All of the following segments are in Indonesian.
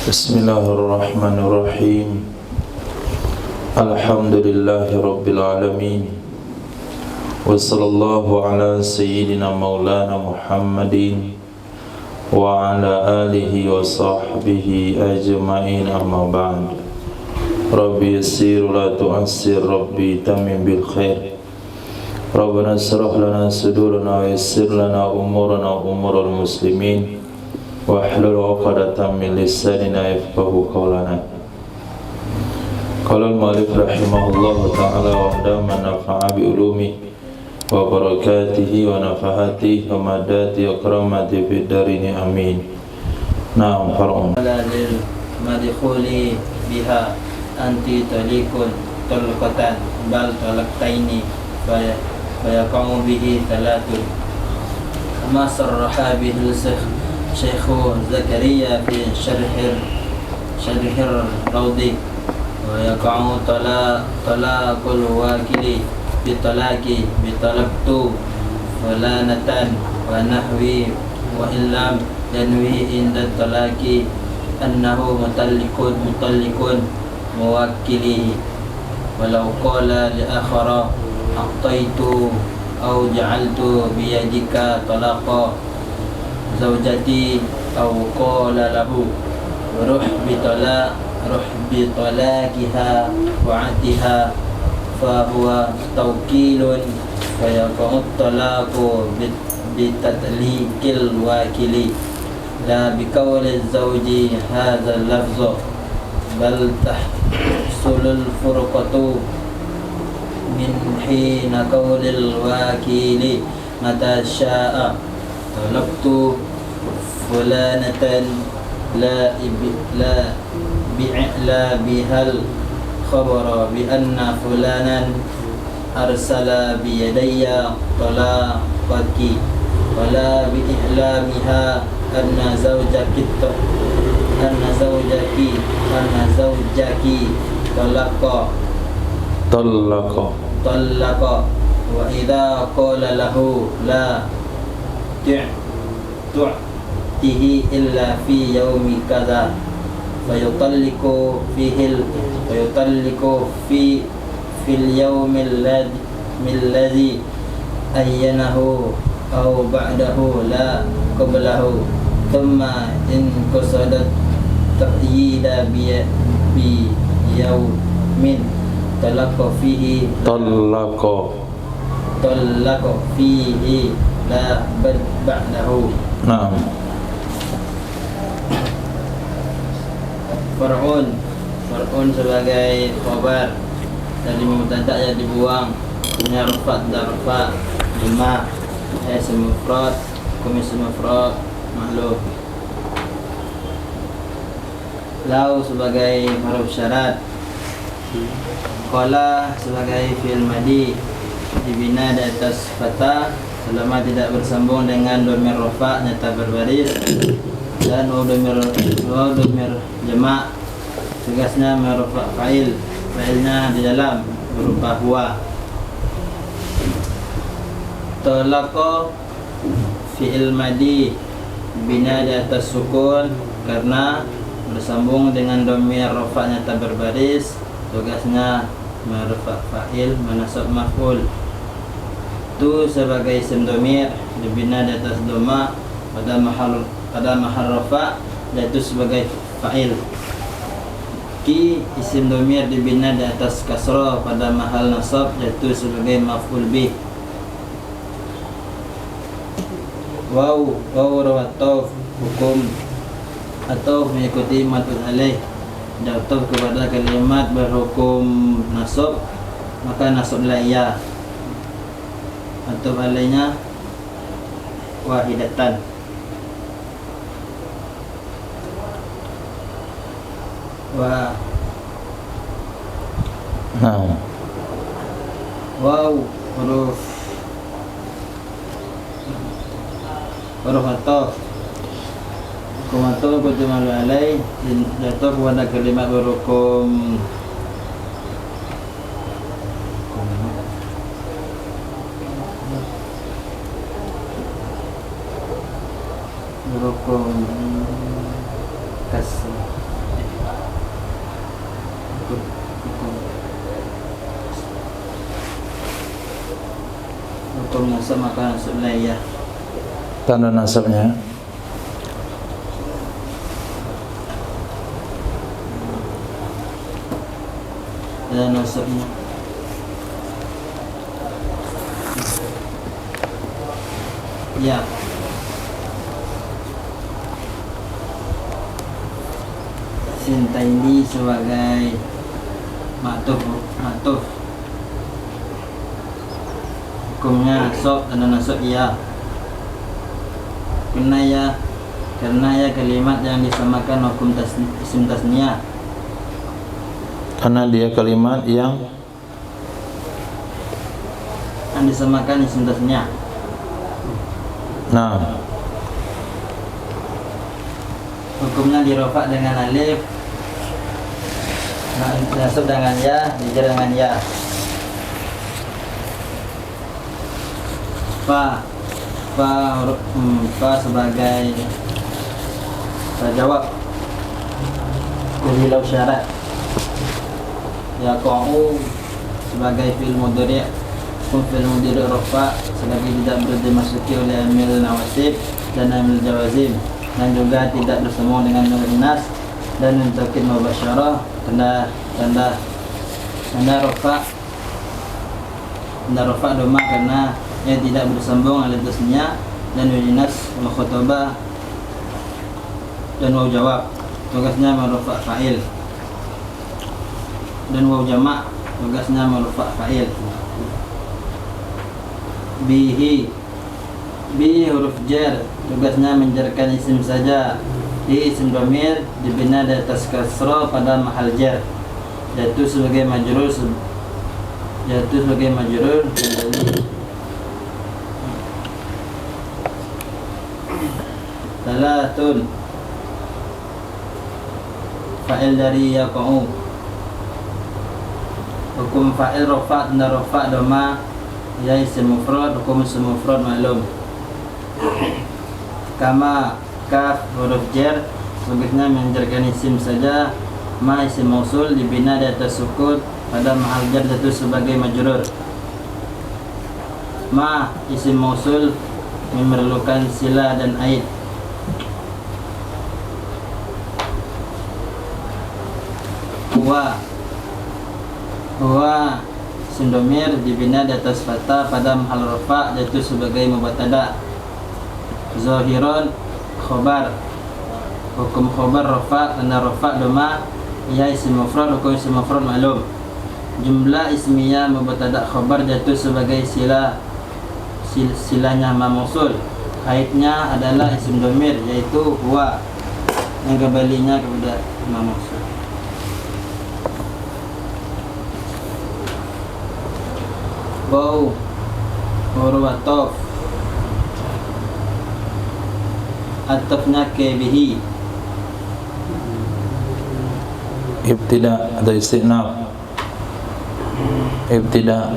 Bismillahirrahmanirrahim. Alhamdulillahi rabbil alamin. Wa sallallahu ala sayyidina maulana Muhammadin wa ala alihi wa sahbihi ajma'in, amma ba'd. Rabbi yassir la tu'assir, Rabbi tamim bil khair. Rabbana shrah lana sudurana wa yassir lana umurana umural muslimin wahlul 'uqdatam min lisanina yafqahu qawlana. Qala al-mu'allif rahimahullahu ta'ala wa hadama nafa'a bi ulumi wa barakatihi wa nafahatihi wa madati akramati fid darini amin. Naam, far'un lil madkhuli biha anti talikun talqatan bal talaqtaini fa yaqamu bihi thalathun kama sarraha bihi Syekh Zakaria fi syarhir Rawdi wa yaqa'u talaqul wakili bitalaqi bitalaqtu fulanatan wa nahwi wa illam yanwi inda talaqi annahu mutallikun muwakkilihi walau qala li akhara aqtaitu aw ja'altu biyadika talaqa zawjati aw qala lahu ruh bitalaqiha wa atiha fa huwa tawkilun fa yaqa'u talaqu bitatliqil wakili la biqawli zawji hadza lafzu bal tahsulul furqatu min hina qawlil wakili mata sya'a talaqtu fulanatan la bihal khabara bi anna fulanan arsala bi yadayya talaqaki wala bi ihlamiha anna zawjaki talaqa wa idha qala lahu la tu'tihi illa fi yaumi kadza fayutalliqu fil yaumil ladzi ayyanahu aw ba'dahu la qablahu thumma in qasadat taqyida bi yaumin talaqa fihi la ba'dahu. Naam. Far'un sebagai khabar dari mubtada yang dibuang, punya rafat dan rafa jama' isim mufrad isim mufrad mahluf. Lau sebagai huruf syarat, qala sebagai fi'il madhi dibina di atas fathah selama tidak bersambung dengan dhamir rafa nyata berbaris dan dhamir jama' tugasnya merfa fa'ilnya di dalam berupa huwa. Talaqa fi'il madhi bina di atas sukun karena bersambung dengan dhamir rafa nyata berbaris, tugasnya merfa fa'il manasab maf'ul. Tu sebagai isim dhamir dibina di atas dhamma pada mahal rafa, yaitu sebagai fa'il. Ki isim dhamir dibina di atas kasrah pada mahal nasab, yaitu sebagai maf'ul bih. Waw rawataf hukum atau mengikuti mat'ul alaih, jatuh kepada kalimat berhukum nasab maka nasablah ia atau alainya wahidatan. Waw huruf ataf hukum kutumal alaih jatuh kepada kalimat berhukum kasrah nasab maka nasablah ya. Tanda nasabnya Dan nasabnya ya. Sinta ini sebagai maktuf. Hukumnya nasab, tanda nasab ya. Karena ya kalimat yang disamakan hukum isim tasniyah. karena dia kalimat yang Disamakan isim tasniyah. nah Hukumnya dirofa dengan alif, nasab dengan ya, dijar dengan ya. Fa sebagai jawab dari syarat. Ya qa'u sebagai fi'il mudhari', fi'il mudhari' rafa sebagai tidak dimasuki oleh amil nawasib dan amil jawazim, dan juga tidak bersama dengan nun inas dan nun taukid mubasyarah. Tanda rafa doma karena ia tidak bersambung oleh tasniyah dan nun inas wa khatabah dan waw jawab. Tugasnya merfa fa'il. Dan waw jamak tugasnya merfa fa'il. Bi huruf jar tugasnya menjarkan isim saja. Di isim dhamir dibina di atas kasrah pada mahal jar, jatuh sebagai majrur Salatun fa'il dari yaqa'u. Hukum fa'il rafa dan rafa doma ya isim mufrad, hukum isim mufrad maklum. Kama kaf huruf jar tugasnya menjarkan isim saja. Ma isim mausul dibina di atas sukun pada mahal jar, jatuh sebagai majrur. Ma isim mausul memerlukan sila dan aid. Huwa isim dhamir dibina di atas fathah pada mahal rafa, jatuh sebagai mubtada. Zahiron khobar, hukum khobar rafa dan rafa doma ya isim mufrad, hukum isim mufrad maklum. Jumlah ismiyah mubtada khobar jatuh sebagai silanya ma mausul. Kaitnya adalah isim dhamir yaitu huwa yang kembalinya kepada ma mausul. Bau huruf atof, atofnya ke bihi. ibtida atau istinaf. Ibtida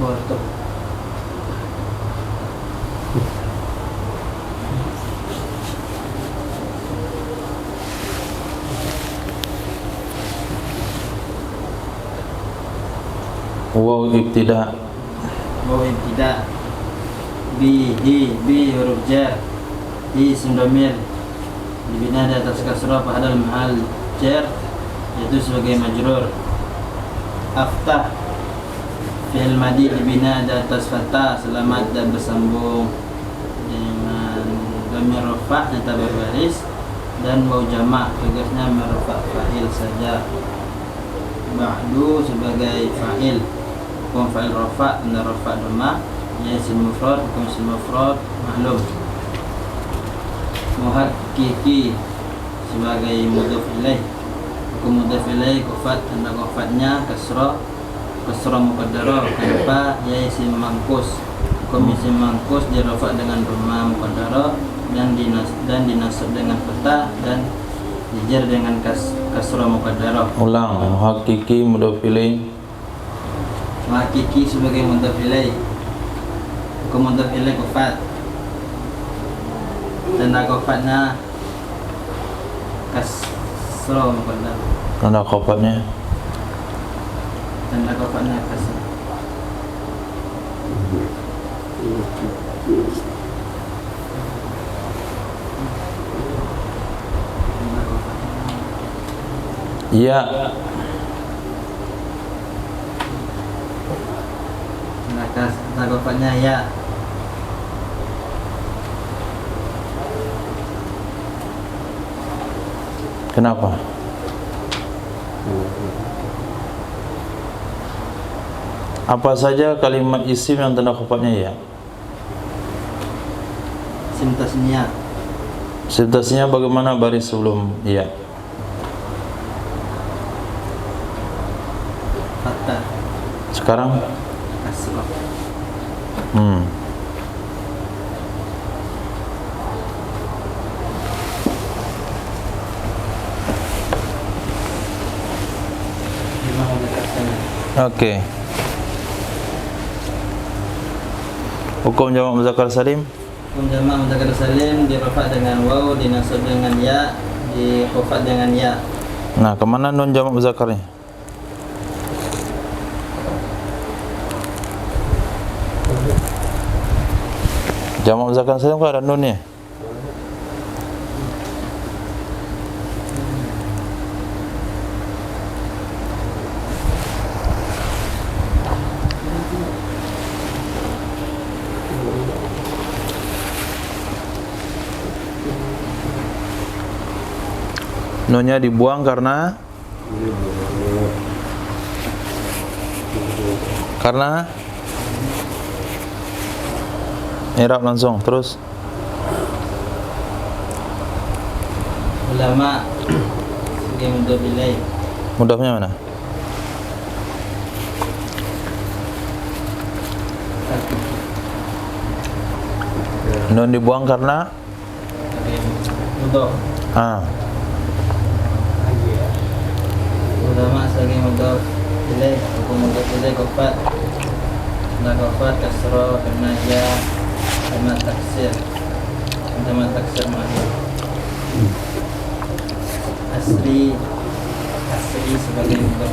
Atof waw ibtida. Waw ibtida. Bi huruf jar, di isim dhamir dibina di atas kasrah pada mahal jar, yaitu sebagai majrur. Aftah fi'il madi dibina di atas fathah selamat dan bersambung dengan dhamir rafa yang tak berbaris, dan waw jamak tugasnya merfa fa'il saja. Ba'du sebagai fa'il, hukum fa'il rafa dan rafa dhamma ya isim mufrad, hukum isim mufrad maklum. Muhakkiki sebagai mudhaf ilaih, hukum mudhaf ilaih kufat, tanda kufatnya kasrah muqaddarah. Kenapa? Ya isim mangkus, hukum isim mangkus dirafa dengan dhamma muqaddarah dan dinasab dengan fathah dan dijar dengan kasrah muqaddarah. Ulang. Muhakkiki mudhaf ilaih. Muhakkiki sebagai mudhaf ilaih, hukum mudhaf ilaih kufat, tanda kufatnya kasrah muqaddam. Tanda khofatnya Tanda khofatnya kasrah. ya. Tanda khofatnya ya. Kenapa? Apa saja kalimat isim yang tanda khofatnya ya? Isim tasniyah. Isim tasniyah bagaimana baris sebelum ya? Fathah. Sekarang? Kasrah. Oke. Hukum jamak muzakkar salim? Hukum jamak muzakkar salim dirafa dengan waw, dinasab dengan ya, dikhafat dengan ya. Nah, kemana nun jamak muzakkarnya? Jamak muzakkar salim kan ada nunnya? Nunnya dibuang karena i'rab langsung terus. Ulama sebagai mudhaf ilaih. Mudhafnya mana? Nun dibuang karena Mudhaf. Ulama sebagai mudhaf ilaih, hukum mudhaf ilaih khafat. Tanda khafat kasrah karena ya, sama taksir. Sama taksir mahir. Asri sebagai mudhaf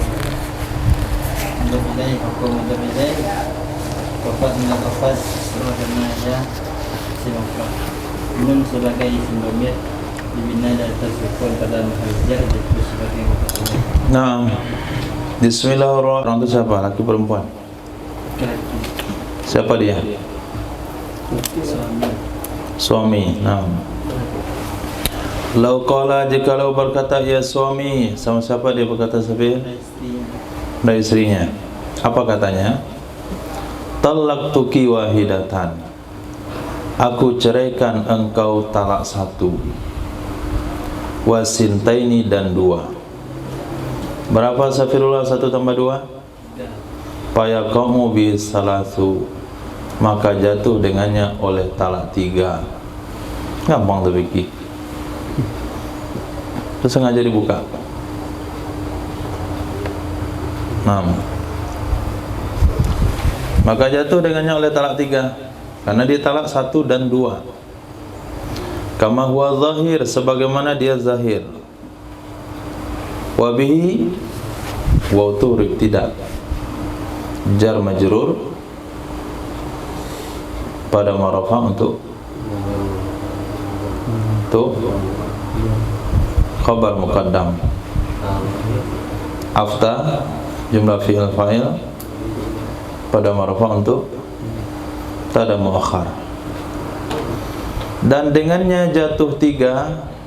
ilaih, hukum mudhaf ilaih khafat. Tanda khafat kasrah karena ya, isim mufrad. Nun sebagai isim dhamir dibina dari sukun pada mahal jar itu sebagai mudhaf ilaih. Nah, bismillahirrahmanirrahim. Orang itu siapa? Laki perempuan? Siapa dia? Suami. Nah, lau qala, jikalau berkata ya suami, sama siapa dia berkata Safir? Dari istrinya. Apa katanya? Talaqtuki wahidatan. Aku ceraikan engkau talak satu. Wasintaini dan dua. Berapa Safirullah 1 tambah 2? Fayaqamu bi salasu. Maka jatuh dengannya oleh talak 3. Gampang tuh Vicky. Terus sengaja dibuka. Maka jatuh dengannya oleh talak 3 karena dia talak 1 dan 2. Kama huwa zahir, sebagaimana dia zahir. Wabihi waw turib tidak jar majrur pada marafa untuk khabar muqaddam. Afta jumlah fi'il fa'il pada marafa untuk tada muakhar. Dan dengannya jatuh 3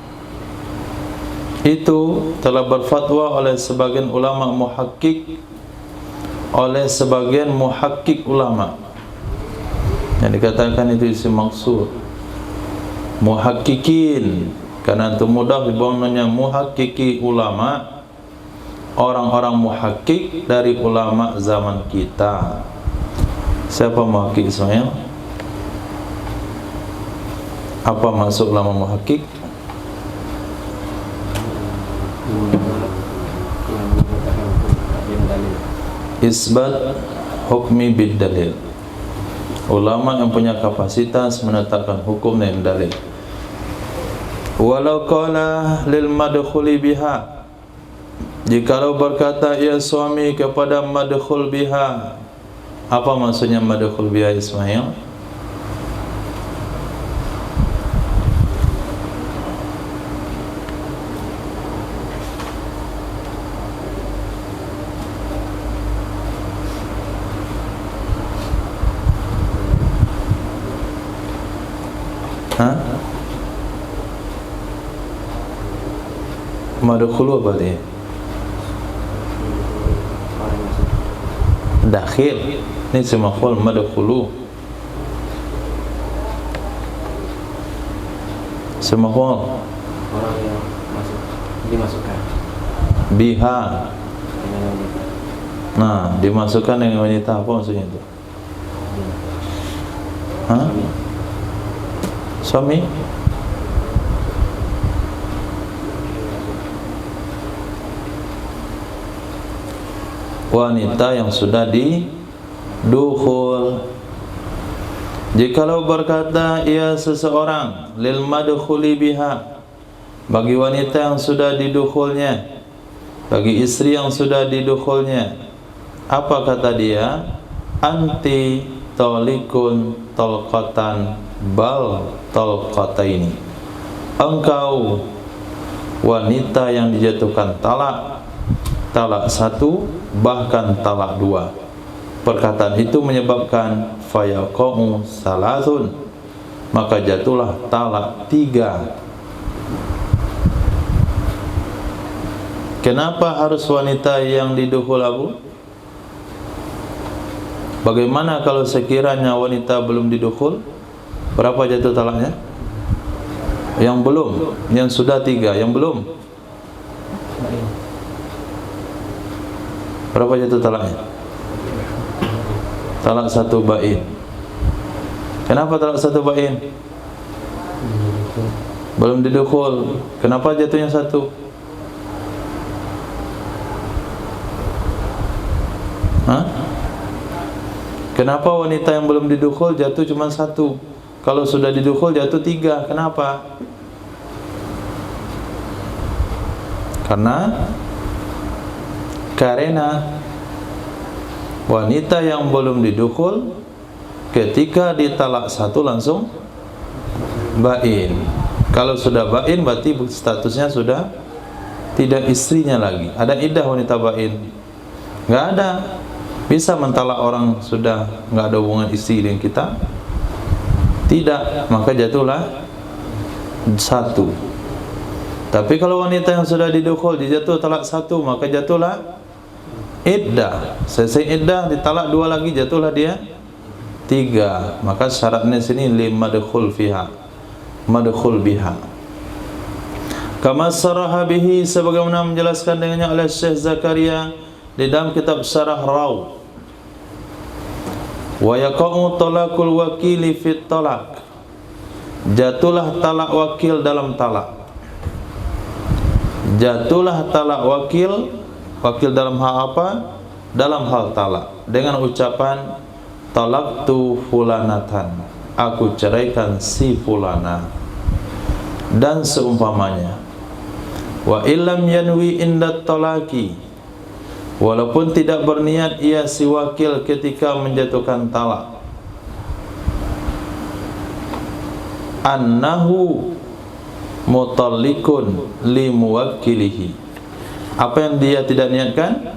itu telah berfatwa oleh sebagian ulama muhakkik, ulama yang dikatakan itu isim maksud muhakkikin, karena itu mudah dibangunnya muhakkiki ulama, orang-orang muhakkik dari ulama zaman kita. Siapa muhakkik Ismail? Apa maksud ulama muhakkik? Isbat hukmi bid dalil. Ulama yang punya kapasitas menetapkan hukum dengan dalil. Walau qala lil madkhuli biha, Jikalau berkata ia suami kepada madkhul biha. Apa maksudnya madkhul biha, Ismail? Hah? Madkhulu apa dia? Dakhil. Ini semaful madkhulu. Semaful orang yang masuk dimasukkan biha. dengan wanita. Nah, dimasukkan dengan wanita, apa maksudnya itu? Hah? Suami? Wanita yang sudah didukhul. Jikalau berkata ia seseorang lil madkhuli biha, bagi wanita yang sudah didukhulnya, bagi istri yang sudah didukhulnya, apa kata dia? Anti talikun talqatan bal talqataini. Engkau wanita yang dijatuhkan talak, talak satu, bahkan talak dua. Perkataan itu menyebabkan fayaqa'u salasun, maka jatuhlah talak tiga. Kenapa harus wanita yang didukhul, Abu? Bagaimana kalau sekiranya wanita belum didukhul? Berapa jatuh talaknya? Yang belum, yang sudah tiga, yang belum. Berapa jatuh talaknya? Talak satu bain. Kenapa talak satu bain? Belum didukhul. Kenapa jatuhnya satu? Hah? Kenapa wanita yang belum didukhul jatuh cuma satu? Kalau sudah didukhul jatuh tiga. Kenapa? Karena wanita yang belum didukhul ketika ditalak satu langsung bain. Kalau sudah bain berarti statusnya sudah tidak istrinya lagi. Ada iddah wanita bain? Nggak ada. Bisa mentalak orang sudah nggak ada hubungan istri dengan kita? Tidak, maka jatuhlah satu. Tapi kalau wanita yang sudah didukhul dijatuh talak satu, maka jatuhlah iddah. Selesai iddah ditalak dua lagi, jatuhlah dia tiga. Maka syaratnya sini limadkhul fiha, madkhul biha. Kama saraha bihi, sebagaimana menjelaskan dengannya oleh Syekh Zakaria di dalam kitab Syarah Raw. Wa yaqa'u talaqul wakili fit talaq, jatuhlah talak wakil dalam talak. Jatuhlah talak wakil dalam hal apa? Dalam hal talak, dengan ucapan talaqtu fulanatan, aku ceraikan si fulana, dan seumpamanya. Wa illam yanwi inda talaqi, walaupun tidak berniat ia si wakil ketika menjatuhkan talak, annahu mutallikun li muwakkilihi, apa yang dia tidak niatkan?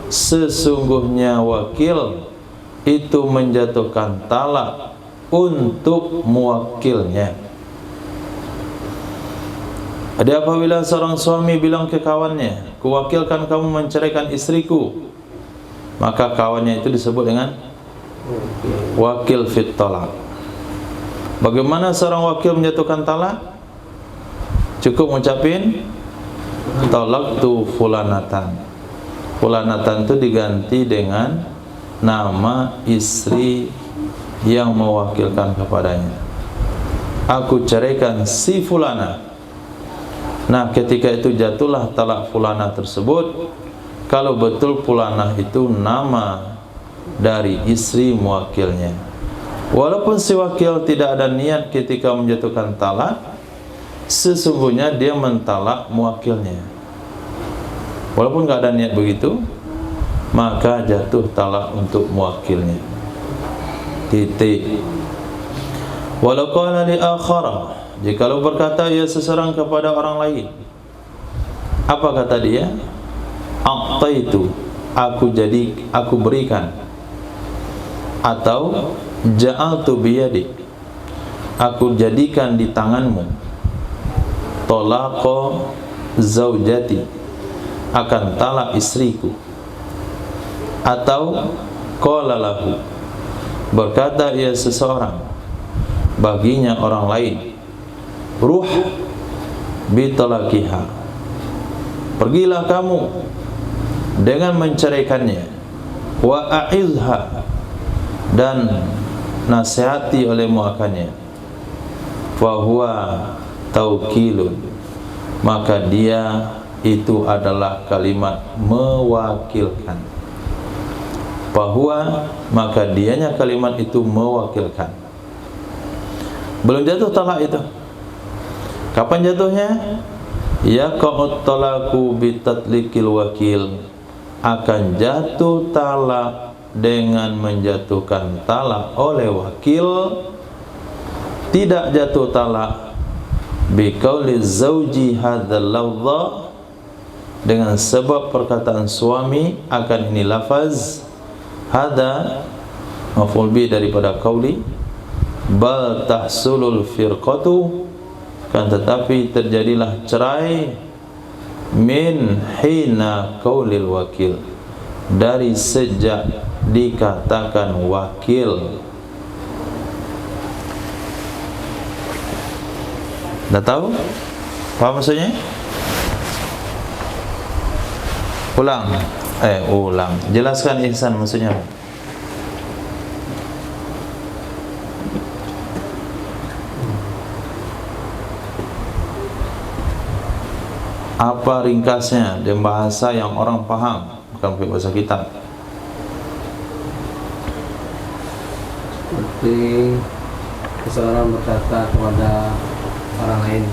Sesungguhnya wakil itu menjatuhkan talak untuk muwakilnya. Ada apabila seorang suami bilang ke kawannya, kuwakilkan kamu menceraikan istriku, maka kawannya itu disebut dengan wakil fit talak. Bagaimana seorang wakil menjatuhkan talak? Cukup mengucapin talaqtu fulanatan. Fulanatan itu diganti dengan nama istri yang mewakilkan kepadanya. Aku ceraikan si fulana. Nah, ketika itu jatuhlah talak fulana tersebut, kalau betul fulana itu nama dari istri mewakilnya. Walaupun si wakil tidak ada niat ketika menjatuhkan talak, sesungguhnya dia mentalak mewakilnya. walaupun nggak ada niat begitu, maka jatuh talak untuk muwakilnya. Titik. Walau qala li akhara, jikalau berkata ia seseorang kepada orang lain, apa kata dia? A'taitu, aku berikan, atau ja'altu biyadik, aku jadikan di tanganmu, talaqa zaujati, akan talak istriku. Atau qala lahu, berkata ia seseorang baginya orang lain, ruh bitalakiha, pergilah kamu dengan menceraikannya, wa a'izha, dan nasihati olehmu akannya, fahuwa taukilun, maka dia itu adalah kalimat mewakilkan. Fahuwa, maka dianya kalimat itu mewakilkan. Belum jatuh talak itu. Kapan jatuhnya? Yaqa'ut talaku bitatlikil wakil, akan jatuh talak dengan menjatuhkan talak oleh wakil. Tidak jatuh talak biqauli zauji hadzal lafdha, dengan sebab perkataan suami akan ini lafaz. Hadza maf'ul bi daripada qauli, bal tahsulul firqatu, kan tetapi terjadilah cerai, min hina qaulil wakil, dari sejak dikatakan wakil. Dah tahu? Paham maksudnya? Ulang. Jelaskan ihsan maksudnya apa? Apa ringkasnya dan bahasa yang orang paham, bukan pakai bahasa kitab. Seperti seseorang berkata kepada orang lain,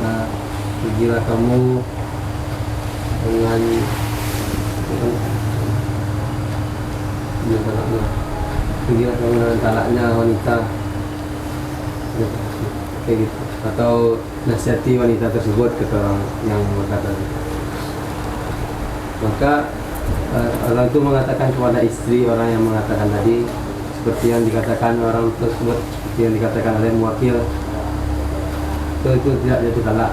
nah, pergilah kamu dengan talaknya, pergilah kamu dengan talaknya wanita, kayak gitu, atau nasihati wanita tersebut kata orang yang berkata. Maka orang itu mengatakan kepada istri orang yang mengatakan tadi, seperti yang dikatakan orang tersebut, seperti yang dikatakan oleh muwakil, itu tidak jatuh talak.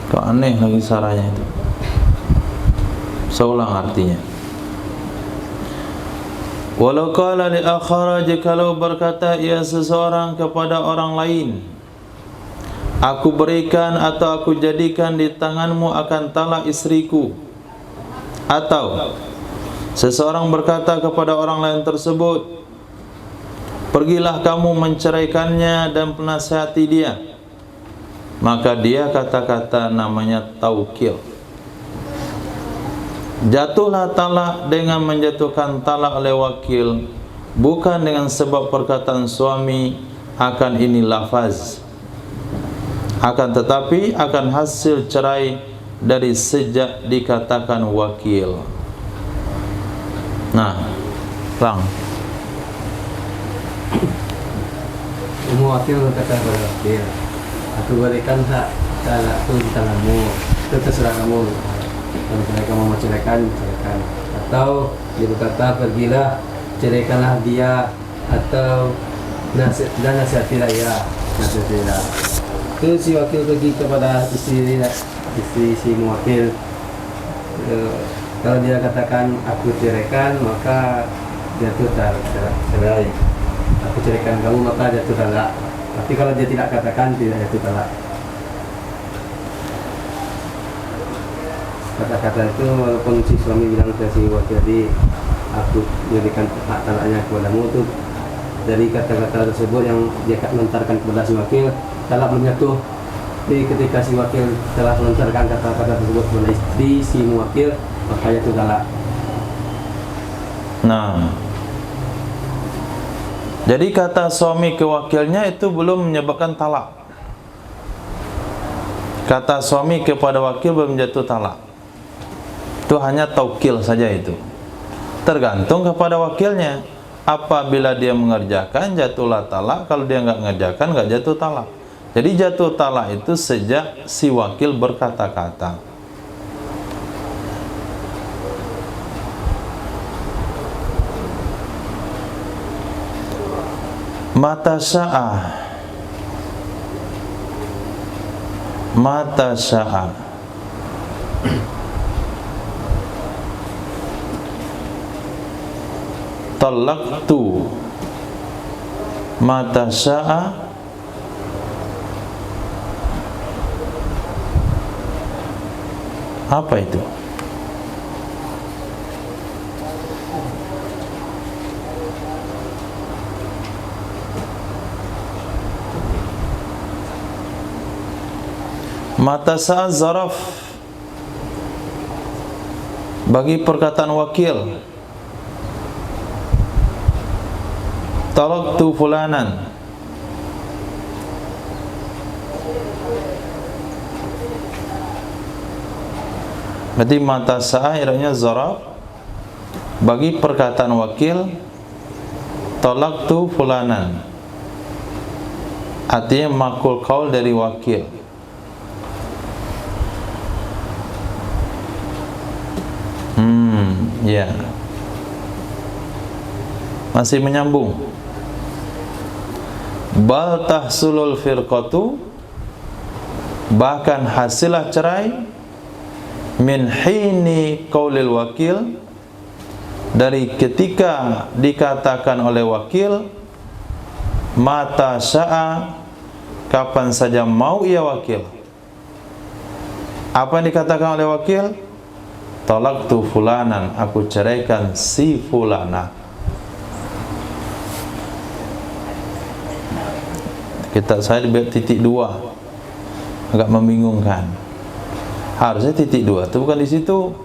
Kok aneh lagi saranya itu. Seulang artinya. Walau qala li akhara, jikalau berkata ia seseorang kepada orang lain, aku berikan atau aku jadikan di tanganmu akan talak istriku. Atau seseorang berkata kepada orang lain tersebut, pergilah kamu menceraikannya dan penasihati dia. Maka dia kata-kata namanya taukil. Jatuhlah talak dengan menjatuhkan talak oleh wakil, bukan dengan sebab perkataan suami akan ini lafaz, akan tetapi akan hasil cerai dari sejak dikatakan wakil. Nah, Bang, Muwakil berkata kepada wakil, aku berikan hak talakku di tanganmu, itu terserah kamu. Kalau mereka mau menceraikan, ceraikan. Atau dia berkata, pergilah, ceraikanlah dia, atau nasihatilah ya, nasihatilah. Itu si wakil pergi kepada istri si muwakil. Kalau dia katakan aku ceraikan, maka jatuh cerai. Aku ceraikan kamu, maka jatuh talak. Tapi kalau dia tidak katakan, tidak jatuh talak. Kata-kata itu walaupun si suami bilang ke si wakil tadi, aku jadikan hak talaknya kepadamu, itu dari kata-kata tersebut yang dia lontarkan kepada si wakil, talak belum jatuh. Tapi ketika si wakil telah melontarkan kata-kata tersebut kepada istri si muwakil, maka jatuh talak. nah, Jadi kata suami ke wakilnya itu belum menyebabkan talak. Kata suami kepada wakil belum jatuh talak. Itu hanya taukil saja itu. Tergantung kepada wakilnya. Apabila dia mengerjakan jatuhlah talak, kalau dia nggak mengerjakan nggak jatuh talak. Jadi jatuh talak itu sejak si wakil berkata-kata. Mata sya'a talaqtu mata sya'a apa itu? Mata sya'a zaraf bagi perkataan wakil. Talaqtu fulanan. Berarti mata sya'a ianya zaraf bagi perkataan wakil talaqtu fulanan. Artinya makul qaul dari wakil. Ya. Masih menyambung. Bal tahsulul firqatu, bahkan hasilah cerai min hini qaulil wakil, dari ketika dikatakan oleh wakil mata sya'a, kapan saja mau ia wakil. Apa yang dikatakan oleh wakil? Talaqtu fulanan, aku ceraikan si fulana. Kitab saya dibuat titik 2, agak membingungkan. Harusnya titik 2 itu bukan di situ.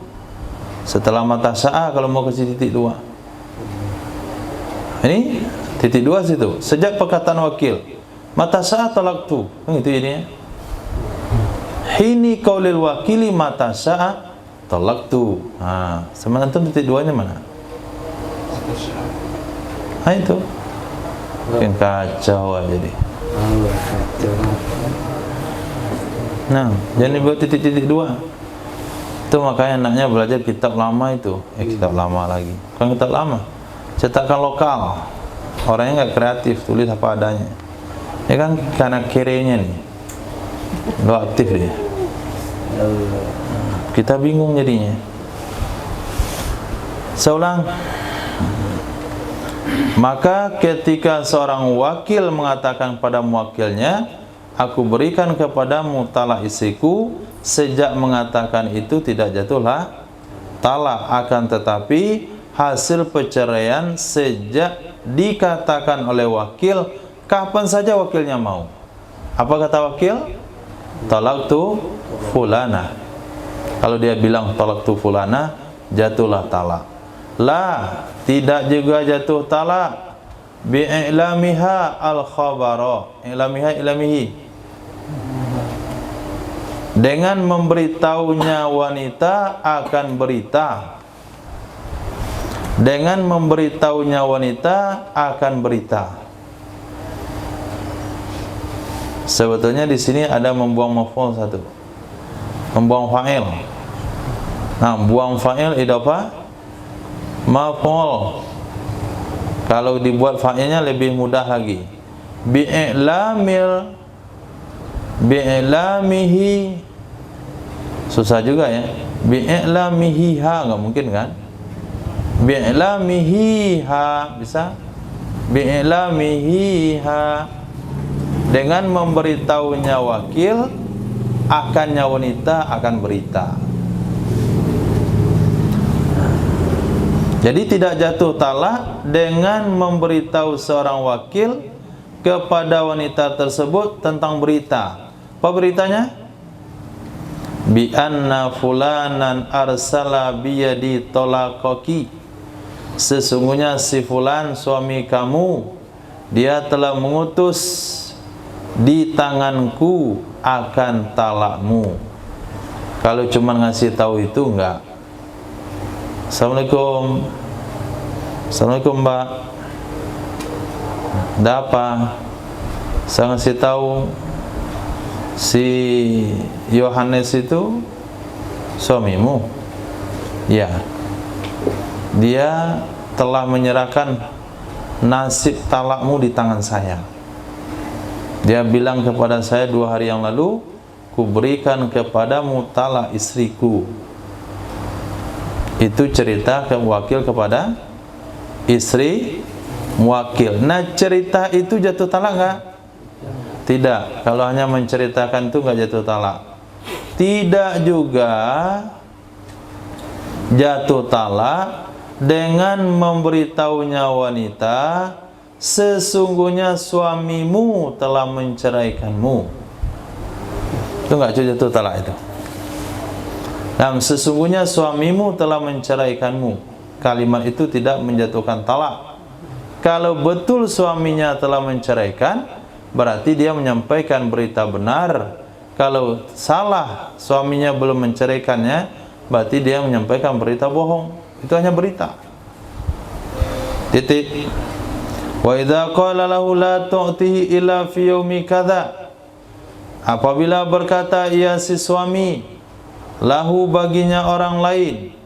Setelah mata sya'a kalau mau ke titik 2. Ini titik 2 situ. Sejak perkataan wakil mata sya'a talaqtu, kan itu jadinya. Hini qaulil wakili mata sya'a talaqtu. Sementara itu titik 2-nya mana? Itu. Mungkin kacau aja deh. Nah, jangan dibuat titik-titik 2. Itu makanya anaknya belajar kitab lama itu. Kitab lama lagi. Bukan kitab lama, cetakan lokal. Orangnya nggak kreatif, tulis apa adanya. Ya kan karena kirenya nih lo aktif deh. Kita bingung jadinya. Seulang. Maka ketika seorang wakil mengatakan pada muwakilnya, aku berikan kepadamu talak istriku, sejak mengatakan itu tidak jatuhlah talak, akan tetapi hasil perceraian sejak dikatakan oleh wakil, kapan saja wakilnya mau. Apa kata wakil? Talaqtu fulana. Kalau dia bilang talaqtu fulana, jatuhlah talak. La, tidak juga jatuh talak bi'ilamiha al-khabara, ilamiha ilamihi, dengan memberitahunya wanita akan berita, dengan memberitahunya wanita akan berita. Sebetulnya di sini ada membuang maf'ul satu, membuang fa'il. Nah, buang fa'il idhofah maf'ul. Kalau dibuat fa'ilnya lebih mudah lagi. Bi'ilamihi. Susah juga ya. Bi'ilamihi ha, enggak mungkin kan? Bi'ilamihi ha, bisa? Bi'ilamihi ha, dengan memberitahunya wakil akannya wanita akan berita. Jadi tidak jatuh talak dengan memberitahu seorang wakil kepada wanita tersebut tentang berita. Apa beritanya? Bi anna fulanan arsala biyadi talaqaki. Sesungguhnya si fulan suami kamu dia telah mengutus di tanganku akan talakmu. Kalau cuma ngasih tahu itu enggak. Assalamualaikum. Assalamualaikum Mbak. Ada apa? Saya ngasih tahu si Yohanes itu suamimu. Ya. Dia telah menyerahkan nasib talakmu di tangan saya. Dia bilang kepada saya 2 hari yang lalu, kuberikan kepadamu talak istriku. Itu cerita wakil kepada istri wakil. Nah, cerita itu jatuh talak enggak? Tidak. Kalau hanya menceritakan itu enggak jatuh talak. Tidak juga jatuh talak dengan memberitahunya wanita, sesungguhnya suamimu telah menceraikanmu. Itu enggak jatuh talak itu. Nah, sesungguhnya suamimu telah menceraikanmu. Kalimat itu tidak menjatuhkan talak. Kalau betul suaminya telah menceraikan, berarti dia menyampaikan berita benar. Kalau salah, suaminya belum menceraikannya, berarti dia menyampaikan berita bohong. Itu hanya berita. Titik. Wa idza qala lahu la tu'tihi illa fi yaumi kadza. Apabila berkata ia si suami, lahu baginya orang lain.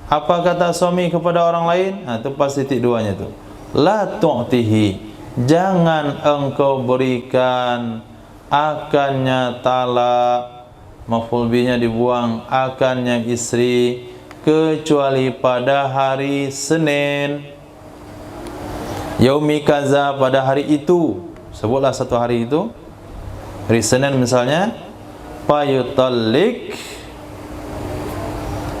Apa kata suami kepada orang lain? Nah, itu pas titik 2-nya itu. La tu'tihi, jangan engkau berikan akannya talak, maf'ul bihi-nya dibuang, akannya istri, kecuali pada hari Senin. Yaumi kaza, pada hari itu. Sebutlah satu hari itu. Hari Senin misalnya. Fayutallik,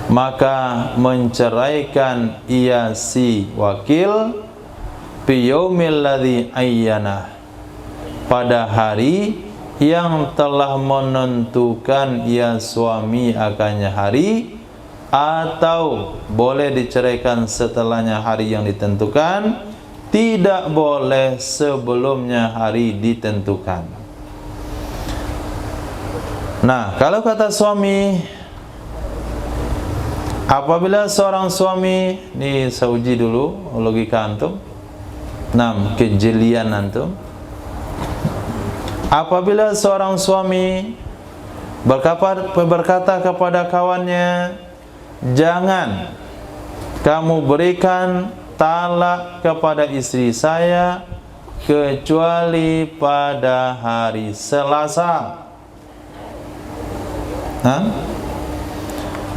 maka menceraikan ia si wakil fi yaumil ladzi ayyana, pada hari yang telah menentukan ia suami akannya hari, atau boleh diceraikan setelahnya hari yang ditentukan, tidak boleh sebelumnya hari ditentukan. Nah, kalau kata suami, apabila seorang suami, ini saya uji dulu logika antum, kejelian antum. Apabila seorang suami berkata kepada kawannya, jangan kamu berikan talak kepada istri saya kecuali pada hari Selasa.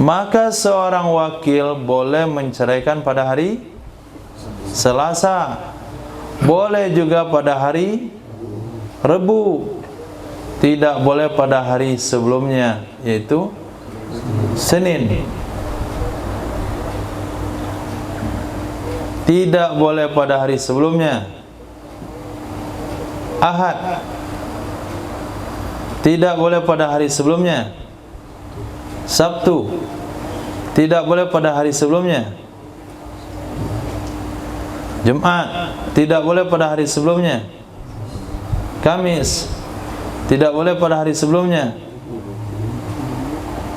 Maka seorang wakil boleh menceraikan pada hari Selasa, boleh juga pada hari Rebu, tidak boleh pada hari sebelumnya, yaitu Senin. Tidak boleh pada hari sebelumnya, Ahad. Tidak boleh pada hari sebelumnya, Sabtu. Tidak boleh pada hari sebelumnya, Jumat. Tidak boleh pada hari sebelumnya, Kamis. Tidak boleh pada hari sebelumnya,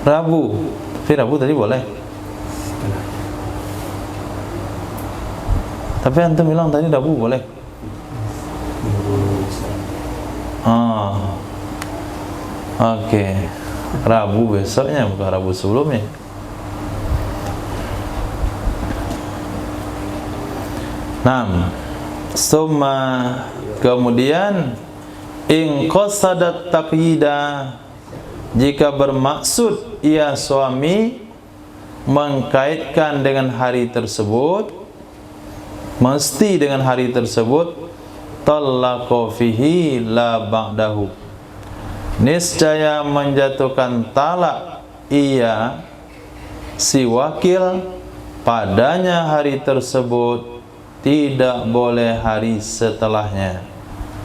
Rabu. Tapi Rabu tadi boleh. Tapi antum bilang tadi Rabu boleh. Oke. Rabu besoknya, bukan Rabu sebelumnya. Summa, kemudian in qasadat taqyida, jika bermaksud ia suami mengkaitkan dengan hari tersebut, mesti dengan hari tersebut, talaqa fihi la ba'dahu, niscaya menjatuhkan talak ia si wakil padanya hari tersebut, tidak boleh hari setelahnya.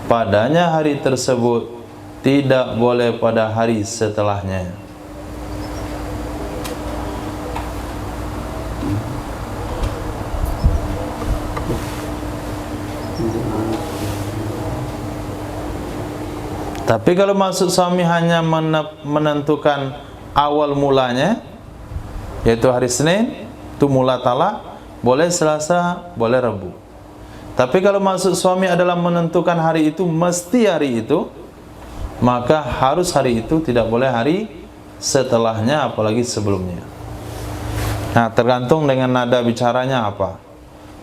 Padanya hari tersebut, tidak boleh pada hari setelahnya. Tapi kalau maksud suami hanya menentukan awal mulanya, yaitu hari Senin, itu mula talak, boleh Selasa, boleh Rabu. Tapi kalau maksud suami adalah menentukan hari itu, mesti hari itu, maka harus hari itu, tidak boleh hari setelahnya, apalagi sebelumnya. Nah, tergantung dengan nada bicaranya apa.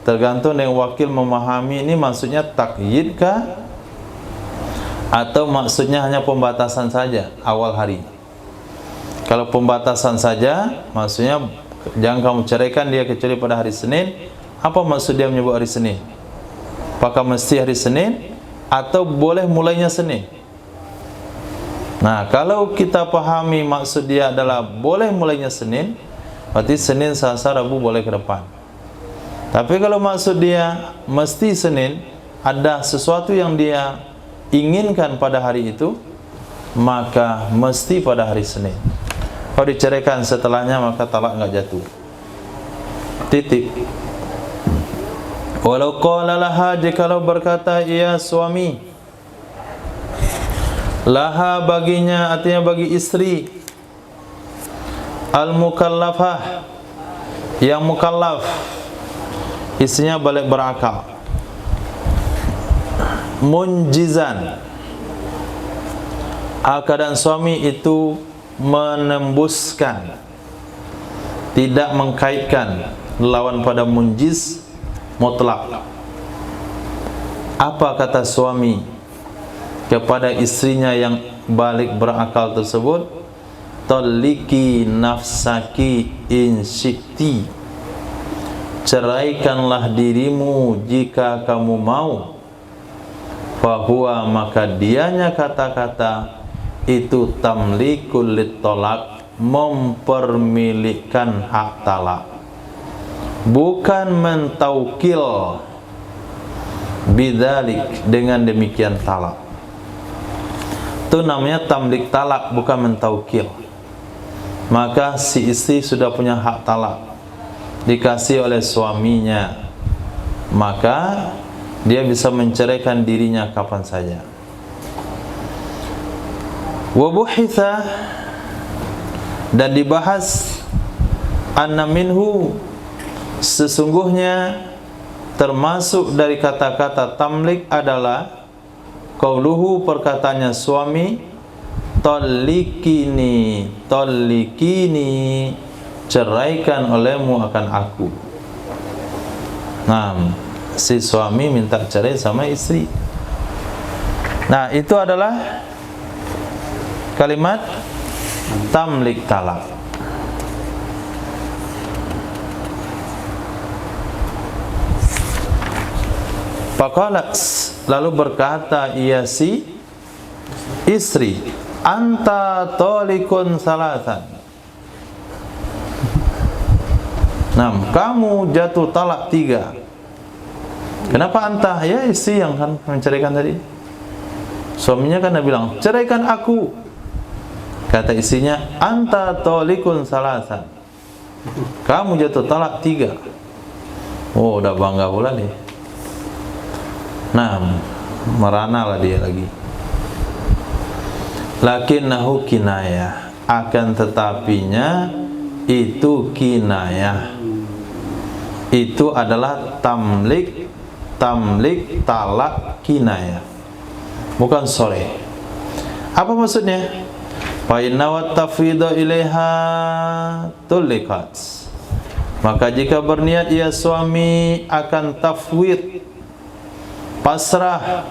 Tergantung dengan wakil memahami ini maksudnya takyid kah, atau maksudnya hanya pembatasan saja awal hari. Kalau pembatasan saja, maksudnya jangan kamu ceraikan dia kecuali pada hari Senin. Apa maksud dia menyebut hari Senin? Apakah mesti hari Senin atau boleh mulainya Senin? Nah, kalau kita pahami maksud dia adalah boleh mulainya Senin, berarti Senin, Selasa, Rabu boleh ke depan. Tapi kalau maksud dia mesti Senin, ada sesuatu yang dia inginkan pada hari itu, maka mesti pada hari Senin. Kalau diceraikan setelahnya, maka talak enggak jatuh. Titik. Walau qala laha, jikalau berkata ia suami, laha baginya, artinya bagi istri, al-mukallafah, yang mukallaf, istrinya balik berakal, munjizan, keadaan suami itu menembuskan, tidak mengkaitkan, lawan pada munjiz, mutlak. Apa kata suami kepada istrinya yang balik berakal tersebut? Taliki nafsaki in syi'ti, ceraikanlah dirimu jika kamu mau. Fahuwa, maka dianya kata-kata itu tamlikul litolak, mempermilikkan hak talak, bukan mentaukil bidzalik, dengan demikian talak. Itu namanya tamlik talak, bukan mentaukil. Maka si istri sudah punya hak talak, dikasih oleh suaminya, maka dia bisa menceraikan dirinya kapan saja. Wabuhitha, dan dibahas, anna minhu, sesungguhnya termasuk dari kata-kata tamlik adalah qauluhu, perkataannya suami, talikini, talikini, ceraikan olehmu akan aku. Nah, si suami minta cerai sama istri. Nah, itu adalah kalimat tamlik talak. Faqalat, lalu berkata ia si istri, anta talikun salatan. Nah, kamu jatuh talak 3. Kenapa anta? Ya istri yang kan menceraikan tadi. Suaminya kan dia bilang, ceraikan aku. Kata istrinya, anta talikun salatan, kamu jatuh talak 3. Oh, udah bangga pula nih. Nah, merana lah dia lagi. Lakinnahu kinayah, akan tetapinya itu kinayah. Itu adalah tamlik, tamlik talak kinayah, bukan sore. Apa maksudnya? Fa inna wa tafwida ilaiha tulikat, maka jika berniat ia suami akan tafwid, pasrah,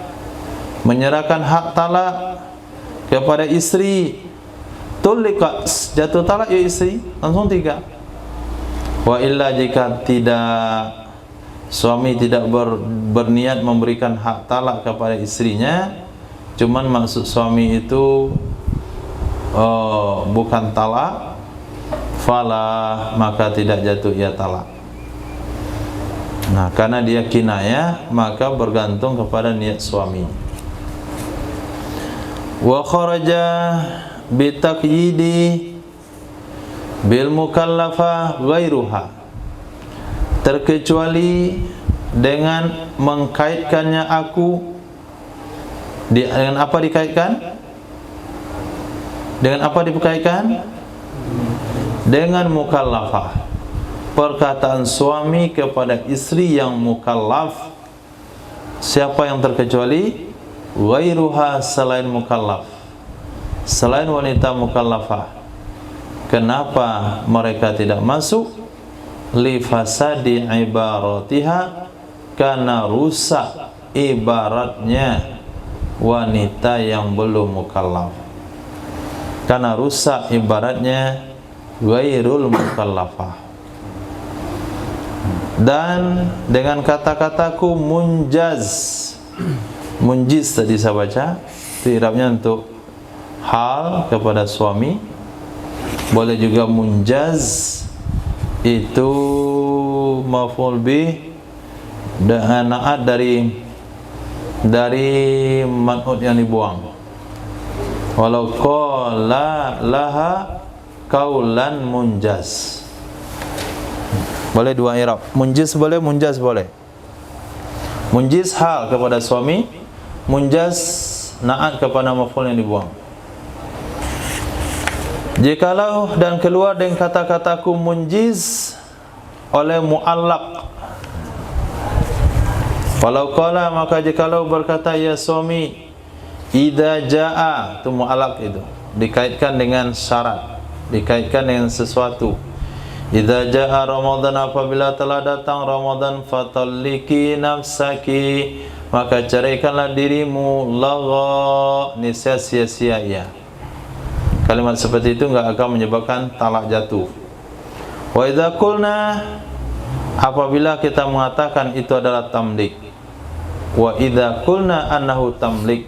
menyerahkan hak talak kepada istri, tulikat, jatuh talak ya istri, langsung 3. Wa illa, jika tidak, suami tidak berniat memberikan hak talak kepada istrinya, cuman maksud suami itu bukan talak, fala, maka tidak jatuh ia talak. Nah, karena dia kinayah, maka bergantung kepada niat suami. Wa kharaja bitaqyidi bil mukallafah ghairuha, terkecuali dengan mengkaitkannya aku, dengan apa dikaitkan? Dengan apa dikaitkan? Dengan mukallafah. Perkataan suami kepada istri yang mukallaf. Siapa yang terkecuali? Ghairuha, selain mukallaf, selain wanita mukallafah. Kenapa mereka tidak masuk? Li fasadi ibaratiha, karena rusak ibaratnya wanita yang belum mukallaf, karena rusak ibaratnya ghairul mukallafah. Dan dengan kata-kataku munjaz, munjiz tadi saya baca, itu i'rabnya untuk hal kepada suami. Boleh juga munjaz itu maf'ul bih dan naat dari man'ut yang dibuang. Walau qala laha qaulan munjaz. Boleh dua i'rab. Munjiz boleh, munjaz boleh. Munjiz hal kepada suami, munjaz naat kepada maf'ul yang dibuang. Jikalau dan keluar dengan kata-kataku munjiz oleh mu'allaq, walau qala, maka jikalau berkata ya suami, idza jaa, itu mu'allaq, itu dikaitkan dengan syarat, dikaitkan dengan sesuatu. Idza jaa Ramadan, apabila telah datang Ramadan, fatalliki nafsaki, maka ceraikanlah dirimu. Lagha, nisya sia-sia ia. Kalimat seperti itu enggak akan menyebabkan talak jatuh. Wa idza qulna, apabila kita mengatakan itu adalah tamlik. Wa idza qulna annahu tamlik,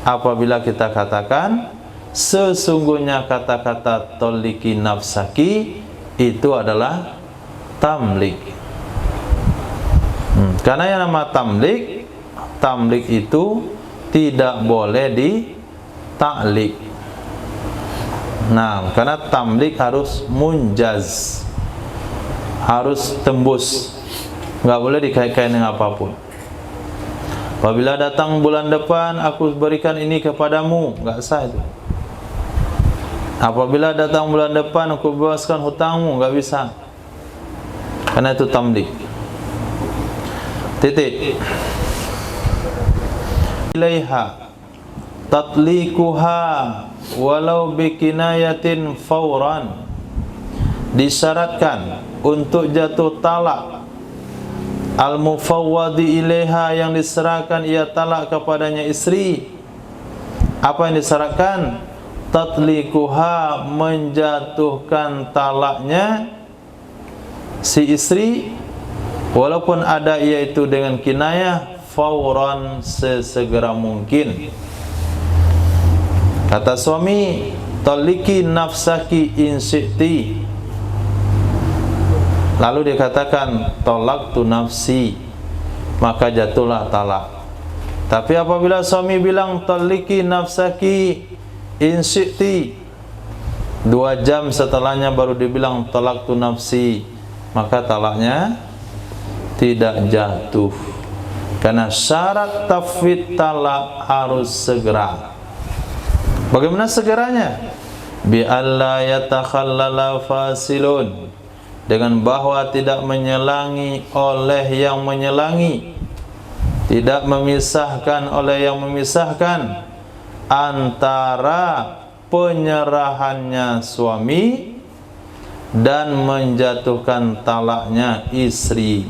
apabila kita katakan sesungguhnya kata-kata talliki nafsaki itu adalah tamlik. Karena yang nama tamlik, tamlik itu tidak boleh ditaklik. Nah, karena tamlik harus munjaz, harus tembus, nggak boleh dikait-kaitkan dengan apapun. Apabila datang bulan depan, aku berikan ini kepadamu, nggak sah itu. Apabila datang bulan depan, aku bebaskan hutangmu, nggak bisa, karena itu tamlik. Titik. Ilaiha tatlikuha walau bikinayatin fauran, disyaratkan untuk jatuh talak al-mufawwadi ilaiha, yang diserahkan ia talak kepadanya istri. Apa yang disyaratkan? Tatlikuha, menjatuhkan talaknya si istri, walaupun ada yaitu dengan kinayah, fauran, sesegera mungkin. Kata suami, taliki nafsaki in syi'ti, lalu dia katakan talaqtu nafsi, maka jatuhlah talak. Tapi apabila suami bilang taliki nafsaki in syi'ti, 2 jam setelahnya baru dibilang talaqtu nafsi, maka talaknya tidak jatuh, karena syarat tafwid talak harus segera. Bagaimana segeranya? Bi alla yatakhallala fasilun, dengan bahwa tidak menyelangi oleh yang menyelangi, tidak memisahkan oleh yang memisahkan antara penyerahannya suami dan menjatuhkan talaknya istri,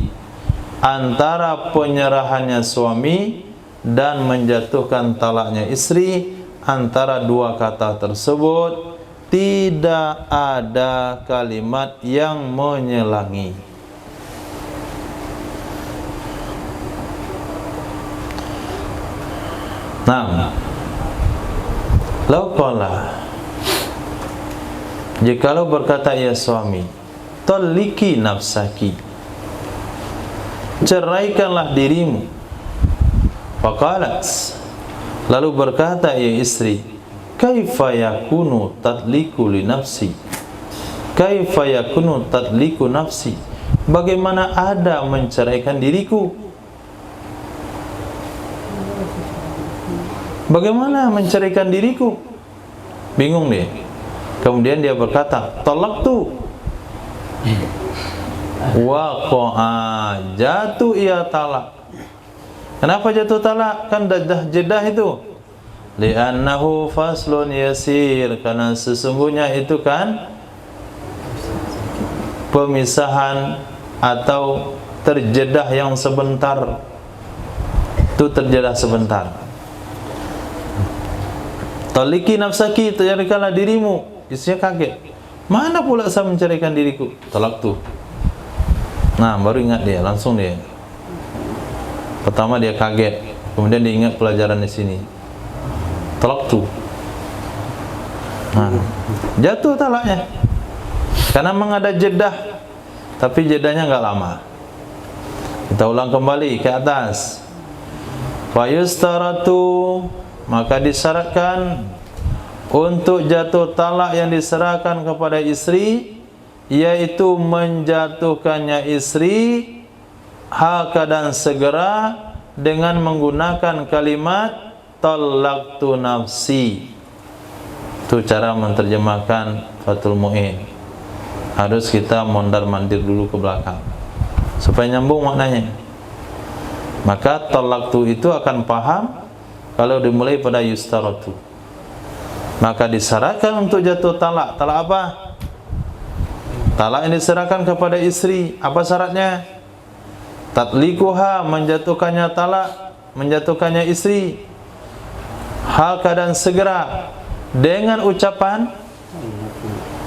antara penyerahannya suami dan menjatuhkan talaknya istri. Antara dua kata tersebut tidak ada kalimat yang menyelangi. Nah, lau qala, jikalau berkata ya suami, taliki nafsaki, ceraikanlah dirimu. Faqalat, lalu berkata ya istri, kaifa yakunu tatliku li nafsi, kaifa yakunu tatliku nafsi, bagaimana ada menceraikan diriku, bagaimana menceraikan diriku? bingung dia. Kemudian dia berkata, talaqtu. Waqa'a, jatuh ia talak. Kenapa jatuh talak? Kan dah jedah itu. Li'annahu faslun yasir, karena sesungguhnya itu kan pemisahan atau terjedah yang sebentar. Itu terjedah sebentar. Taliki nafsaki, ceraikanlah dirimu. Istrinya kaget. Mana pula saya menceraikan diriku? Talak tu. Nah, baru ingat dia, langsung dia. Pertama dia kaget, kemudian dia ingat pelajaran di sini. Talak tu. Nah, jatuh talaknya. Karena memang ada jedah, tapi jedahnya enggak lama. Kita ulang kembali ke atas. Fayustaratu, maka disyaratkan untuk jatuh talak yang diserahkan kepada istri, yaitu menjatuhkannya istri hakadan segera dengan menggunakan kalimat talaqtu nafsi. Itu cara menerjemahkan Fathul Mu'in. Harus kita mondar-mandir dulu ke belakang supaya nyambung maknanya. Maka talaqtu itu akan paham kalau dimulai pada yustaratu. Maka disyaratkan untuk jatuh talak. Talak apa? Talak yang diserahkan kepada istri. Apa syaratnya? Tatlikuha, menjatuhkannya talak, menjatuhkannya istri. Hal keadaan segera dengan ucapan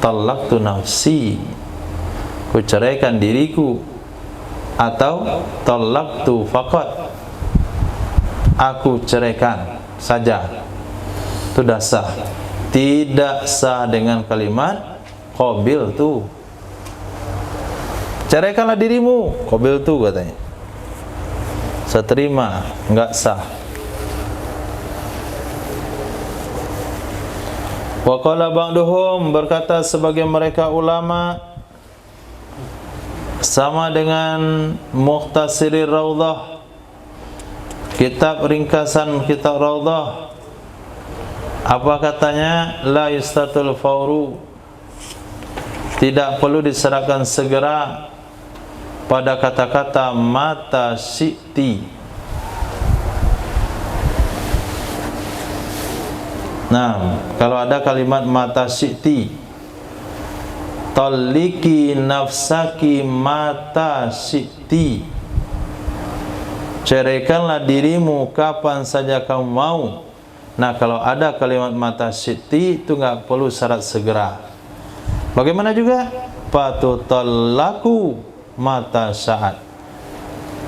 talaqtu nafsi, ku ceraikan diriku, atau talaqtu faqat, aku ceraikan saja. Itu dah sah. Tidak sah dengan kalimat qabil tu. Ceraikanlah dirimu, qabil tu katanya. Saya terima, enggak sah. Wa qala ba'duhum, berkata sebagian mereka ulama, sama dengan Mukhtasiri Raudhah, kitab ringkasan kitab Raudhah. Apa katanya? La yustatul fawru, tidak perlu diserahkan segera pada kata-kata mata syi'ti. Nah, kalau ada kalimat mata syi'ti, taliki nafsaki mata syi'ti, ceraikanlah dirimu kapan saja kamu mau. Nah, kalau ada kalimat mata syi'ti itu enggak perlu syarat segera. Bagaimana juga patutallaku mata syaat,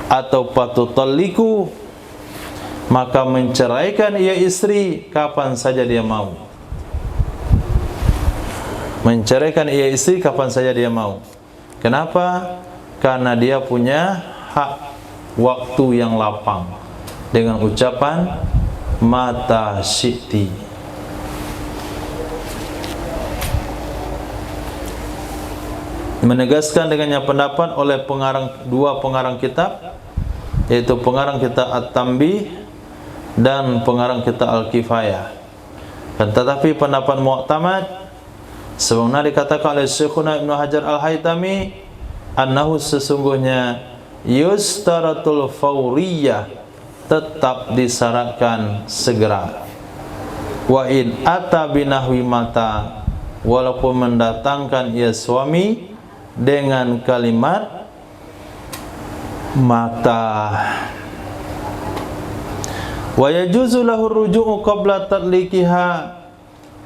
atau patutalliku, maka menceraikan ia istri kapan saja dia mau. Menceraikan ia istri kapan saja dia mau. Kenapa? Karena dia punya hak waktu yang lapang dengan ucapan mata syi'ti. Menegaskan dengannya pendapat oleh dua pengarang kitab, yaitu pengarang kitab At-Tanbih dan pengarang kitab Al-Kifayah. Tetapi pendapat mu'tamad sebagaimana dikatakan oleh Syekhuna Ibnu Hajar Al-Haytami, annahu, sesungguhnya yustaratul fawriyah, tetap disyaratkan segera. Wa in ata binahwi mata, walaupun mendatangkan ia suami dengan kalimat mata. Wa yajuzu lahu ruju'u qabla tatliqiha,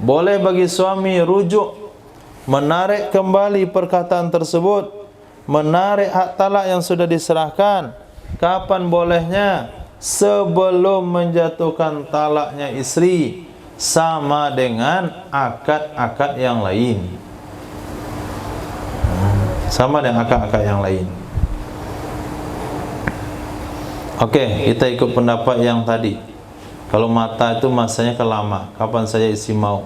boleh bagi suami rujuk, menarik kembali perkataan tersebut, menarik hak talak yang sudah diserahkan. Kapan bolehnya? Sebelum menjatuhkan talaknya istri, sama dengan akad-akad yang lain. Sama dengan akad-akad yang lain. Okey, kita ikut pendapat yang tadi. Kalau mata itu masanya kelama, kapan saja istri mau.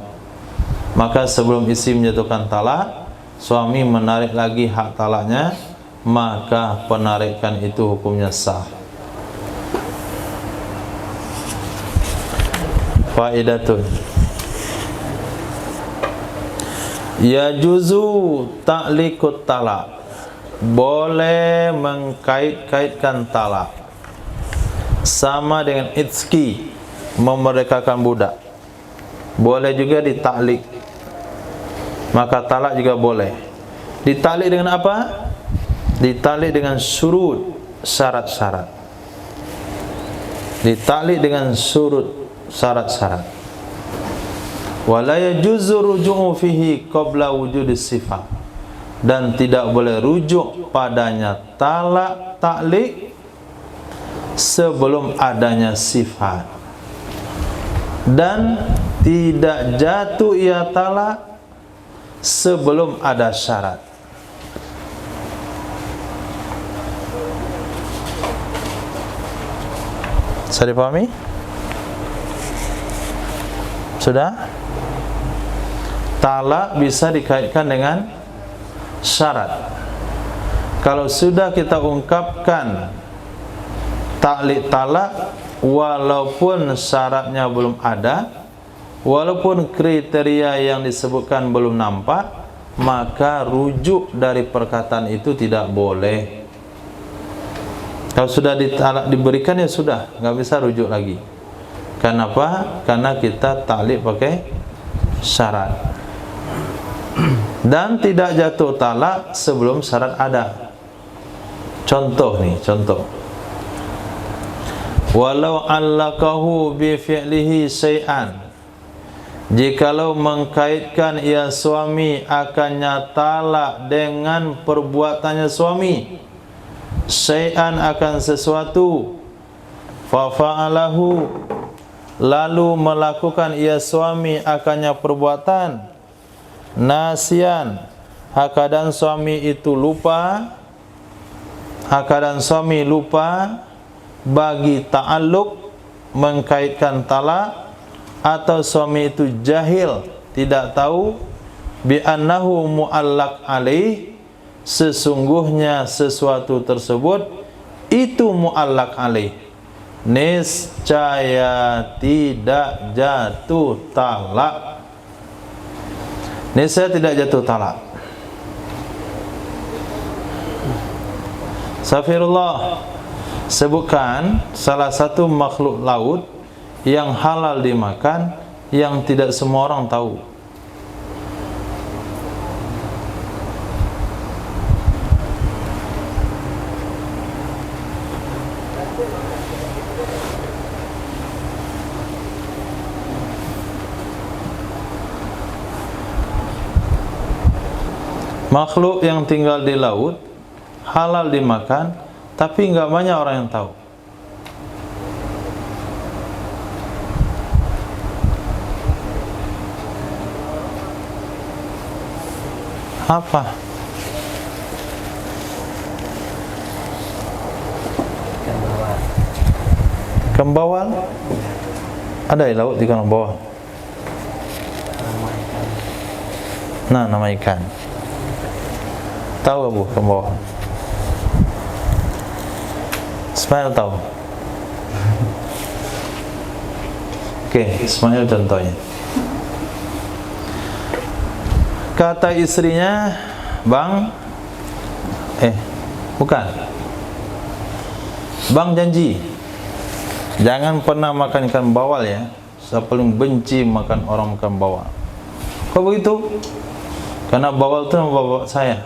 Maka sebelum istri menjatuhkan talak, suami menarik lagi hak talaknya, maka penarikan itu hukumnya sah. Faedatun, Yajuzu ta'liqut talak, boleh mengkait-kaitkan talak, sama dengan itski, memerdekakan budak, boleh juga ditaklik. Maka talak juga boleh. Ditaklik dengan apa? Ditaklik dengan surut, syarat-syarat. Ditaklik dengan surut, syarat-syarat. Wala yajuzu ruju'u fihi qabla wujudis sifat, dan tidak boleh rujuk padanya talak taklik sebelum adanya sifat, dan tidak jatuh ia talak sebelum ada syarat. Saya dipahami? Sudah? Talak bisa dikaitkan dengan syarat. Kalau sudah kita ungkapkan taklik talak, walaupun syaratnya belum ada, walaupun kriteria yang disebutkan belum nampak, maka rujuk dari perkataan itu tidak boleh. Kalau sudah ditalak diberikan, ya sudah, nggak bisa rujuk lagi. Kenapa? Karena kita taklik pakai syarat. Dan tidak jatuh talak sebelum syarat ada. Contoh nih, contoh. Walau allaqahu bi fi'lihi syai'an, jikalau mengkaitkan ia suami akannya talak dengan perbuatannya suami, syai'an akan sesuatu, fa fa'alahu, lalu melakukan ia suami akannya perbuatan, nasian, hakadang suami itu lupa, hakadang suami lupa bagi ta'alluq mengkaitkan talak, atau suami itu jahil, tidak tahu, bi annahu mu'allaq alaih, sesungguhnya sesuatu tersebut itu mu'allaq alaih, niscaya tidak jatuh talak. Niscaya tidak jatuh talak. Safirullah, sebutkan salah satu makhluk laut yang halal dimakan, yang tidak semua orang tahu. Makhluk yang tinggal di laut, halal dimakan, tapi nggak banyak orang yang tahu. Apa? Ikan bawal. Ada di laut ikan bawal. Nah, nama ikan. Tahu Bu ikan bawal? Ismail tahu? Oke, Ismail contohnya. Kata istrinya, Bang, bukan, Bang janji jangan pernah makan ikan bawal ya. Saya paling benci makan orang makan bawal. Kok begitu? Karena bawal itu nama bapak saya.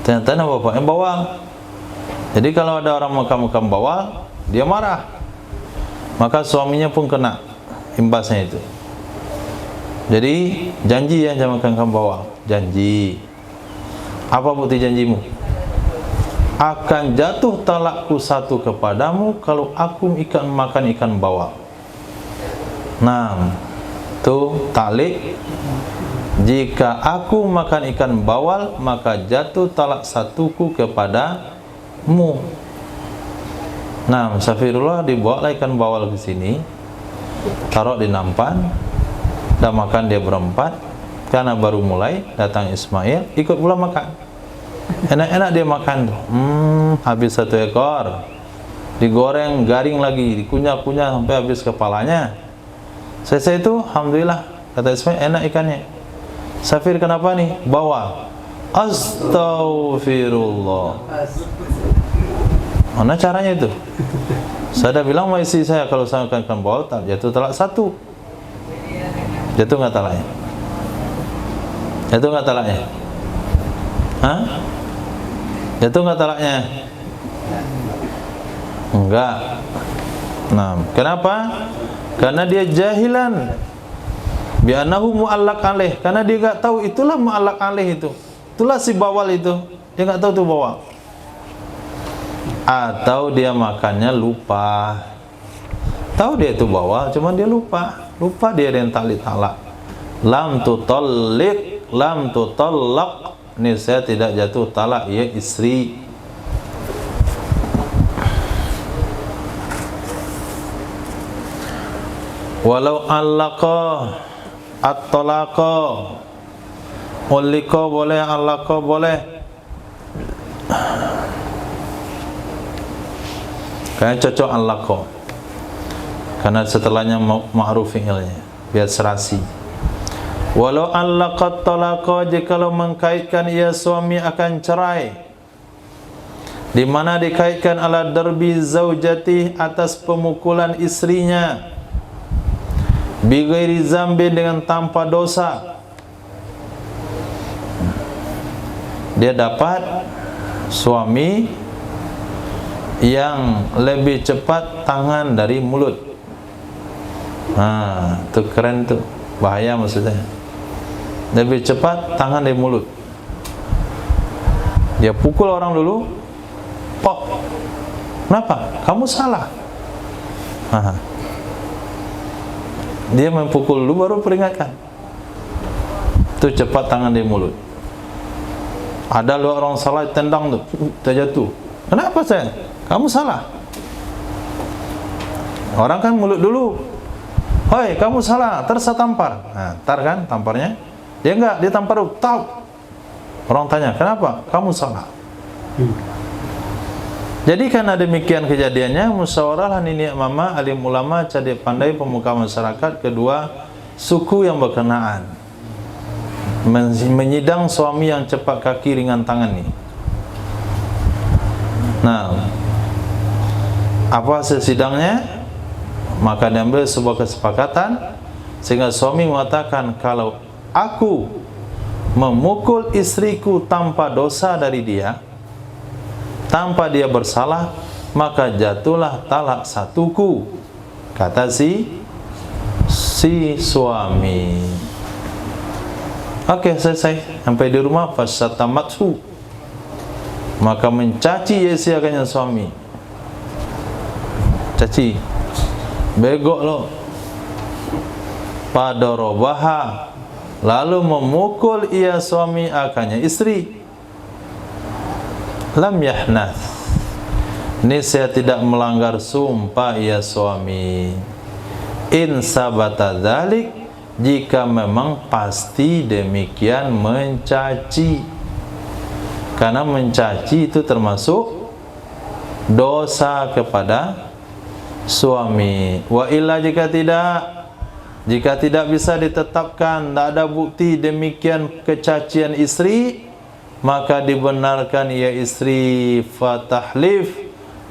Ternyata nama bapaknya bawal. Jadi kalau ada orang makan bawal, dia marah. Maka suaminya pun kena imbasnya itu. Jadi janji ya jangan makan bawal. Janji. Apa bukti janjimu? Akan jatuh talakku satu kepadamu kalau aku makan ikan bawal. Nah, itu talik. Jika aku makan ikan bawal, maka jatuh talak satuku kepadamu. Nah, Safirullah dibawa ikan bawal ke sini, taruh di nampan, dan makan dia berempat. Karena baru mulai datang Ismail, ikut pula makan. Enak-enak dia makan tuh. Habis satu ekor, digoreng garing lagi, dikunyah-kunyah sampai habis kepalanya. Selesai itu, alhamdulillah Kata Ismail, enak ikannya. Safir, kenapa nih? Bawa. Astaghfirullah. Mana caranya itu? Saya dah bilang sama istri saya, kalau saya akan bawa, jatuh talak 1. Jatuh nggak talaknya? Jatuh nggak talaknya? Hah? Jatuh nggak talaknya? Enggak. Nah, kenapa? Karena dia jahilan. Bi'annahu mu'allaq alaih. Karena dia enggak tahu itulah mu'allaq alaih itu. Itulah si bawal itu. Dia enggak tahu itu bawal. Atau dia makannya lupa. Tahu dia itu bawal, cuman dia lupa. Lupa dia yang talak. Lam tutalliq, lam tutallaq. Ini saya tidak jatuh talak, ya istri. Walau allaqa at-talaqa, ulliqa boleh, allaqa boleh. Kayaknya cocok allaqa, karena setelahnya ma'ruf fi'ilnya, biar serasi. Walau allaqa at-talaqa, jikalau mengkaitkan ia suami akan cerai, di mana dikaitkan ala darbi zaujati, atas pemukulan istrinya, bighairi zambi, dengan tanpa dosa. Dia dapat suami yang lebih cepat tangan dari mulut. Nah, itu keren tuh. Bahaya maksudnya. Lebih cepat tangan dari mulut. Dia pukul orang dulu, pok. Kenapa? Kamu salah. Dia mempukul dulu baru peringatkan. Itu cepat tangan di mulut. Ada dua orang salah tendang tuh, terjatuh. Kenapa saya? Kamu salah. Orang kan mulut dulu. Hoi, kamu salah, tersa tampar. Nah, tar kan tamparnya. Dia enggak, dia tampar dulu. Tau. Orang tanya, kenapa? Kamu salah. Jadi karena demikian kejadiannya, musyawarah nini mama, alim ulama, cerdik pandai, pemuka masyarakat, kedua suku yang berkenaan menyidang suami yang cepat kaki ringan tangan ini. Nah, apa hasil sidangnya? Maka diambil sebuah kesepakatan sehingga suami mengatakan, kalau aku memukul istriku tanpa dosa dari dia, tanpa dia bersalah, maka jatuhlah talak 1ku, kata si suami. Oke, selesai. Sampai di rumah, fasatamathu, maka mencaci sia-siakannya suami. Caci, begok lo. Padorobaha, lalu memukul ia suami akannya istri. Lam yahnath, ini saya tidak melanggar sumpah ya suami. In sabata dzalik, jika memang pasti demikian mencaci. Karena mencaci itu termasuk dosa kepada suami. Wa illa, jika tidak bisa ditetapkan, tidak ada bukti demikian kecacian istri, maka dibenarkan ia istri fatahlif,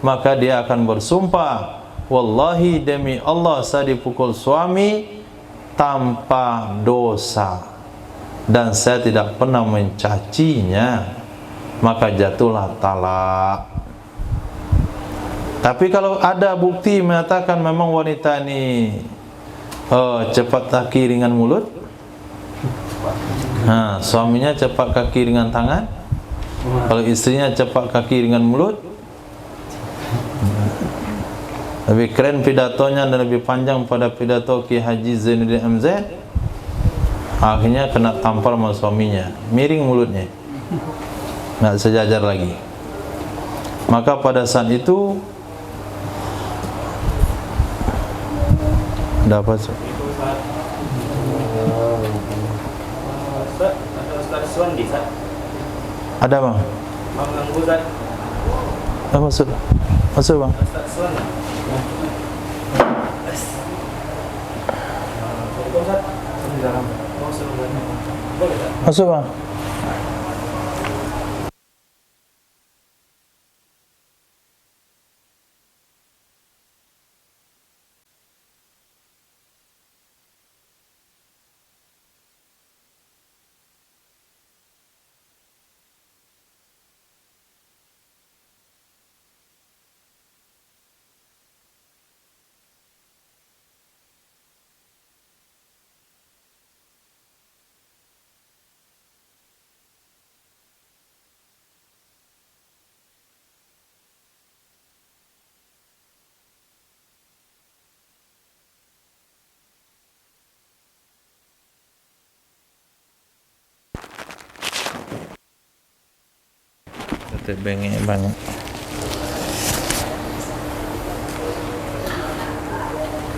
maka dia akan bersumpah, wallahi demi Allah saya dipukul suami tanpa dosa dan saya tidak pernah mencacinya, maka jatuhlah talak. Tapi kalau ada bukti mengatakan memang wanita ini cepat kaki ringan mulut, suaminya cepat kaki ringan tangan, kalau istrinya cepat kaki ringan mulut, lebih keren pidatonya dan lebih panjang pada pidato Ki Haji Zainuddin MZ, akhirnya kena tampar sama suaminya, miring mulutnya, nggak sejajar lagi. Maka pada saat itu dapat ada bang? Masuk bang. dalam. Masuk Bang. Bengek banyak.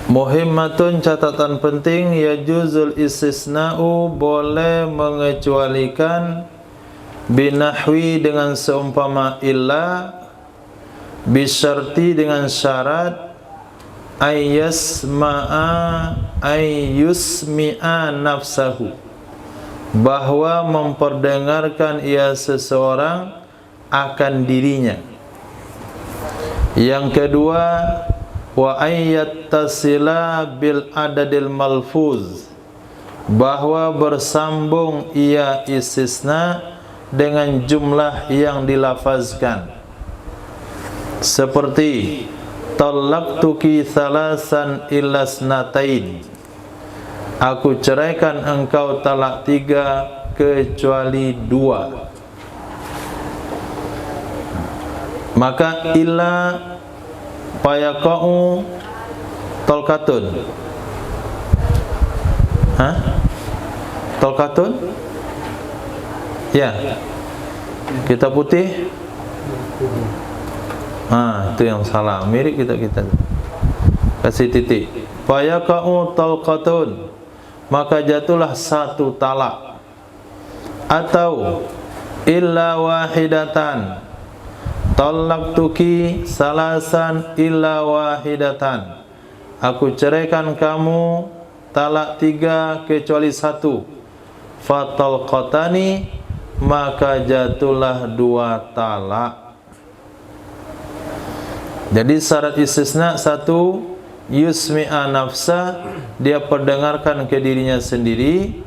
Muhimmatun, catatan penting, yajuzul istisna'u, boleh mengecualikan, binahwi, dengan seumpama illa, bisyarti, dengan syarat, ayyusmi'a nafsahu, bahwa memperdengarkan ia seseorang akan dirinya. Yang kedua, wa ayyattasila bil adadil malfuz, bahwa bersambung ia istisna dengan jumlah yang dilafazkan. Seperti talaqtuki thalasan illa snatain, aku ceraikan engkau talak 3 kecuali 2. Maka illa payaqa'u tolkatun. Tolkatun? Ya. Kita putih? Itu yang salah. Mirip kita. Kasih titik. Payaqa'u tolkatun, maka jatuhlah 1 talak. Atau illa wahidatan, talaqtuki salasan illa wahidatan, aku ceraikan kamu talak 3 kecuali 1. Fatalqatani, maka jatuhlah 2 talak. Jadi syarat istisna 1, yusmi'a nafsa, dia perdengarkan ke dirinya sendiri.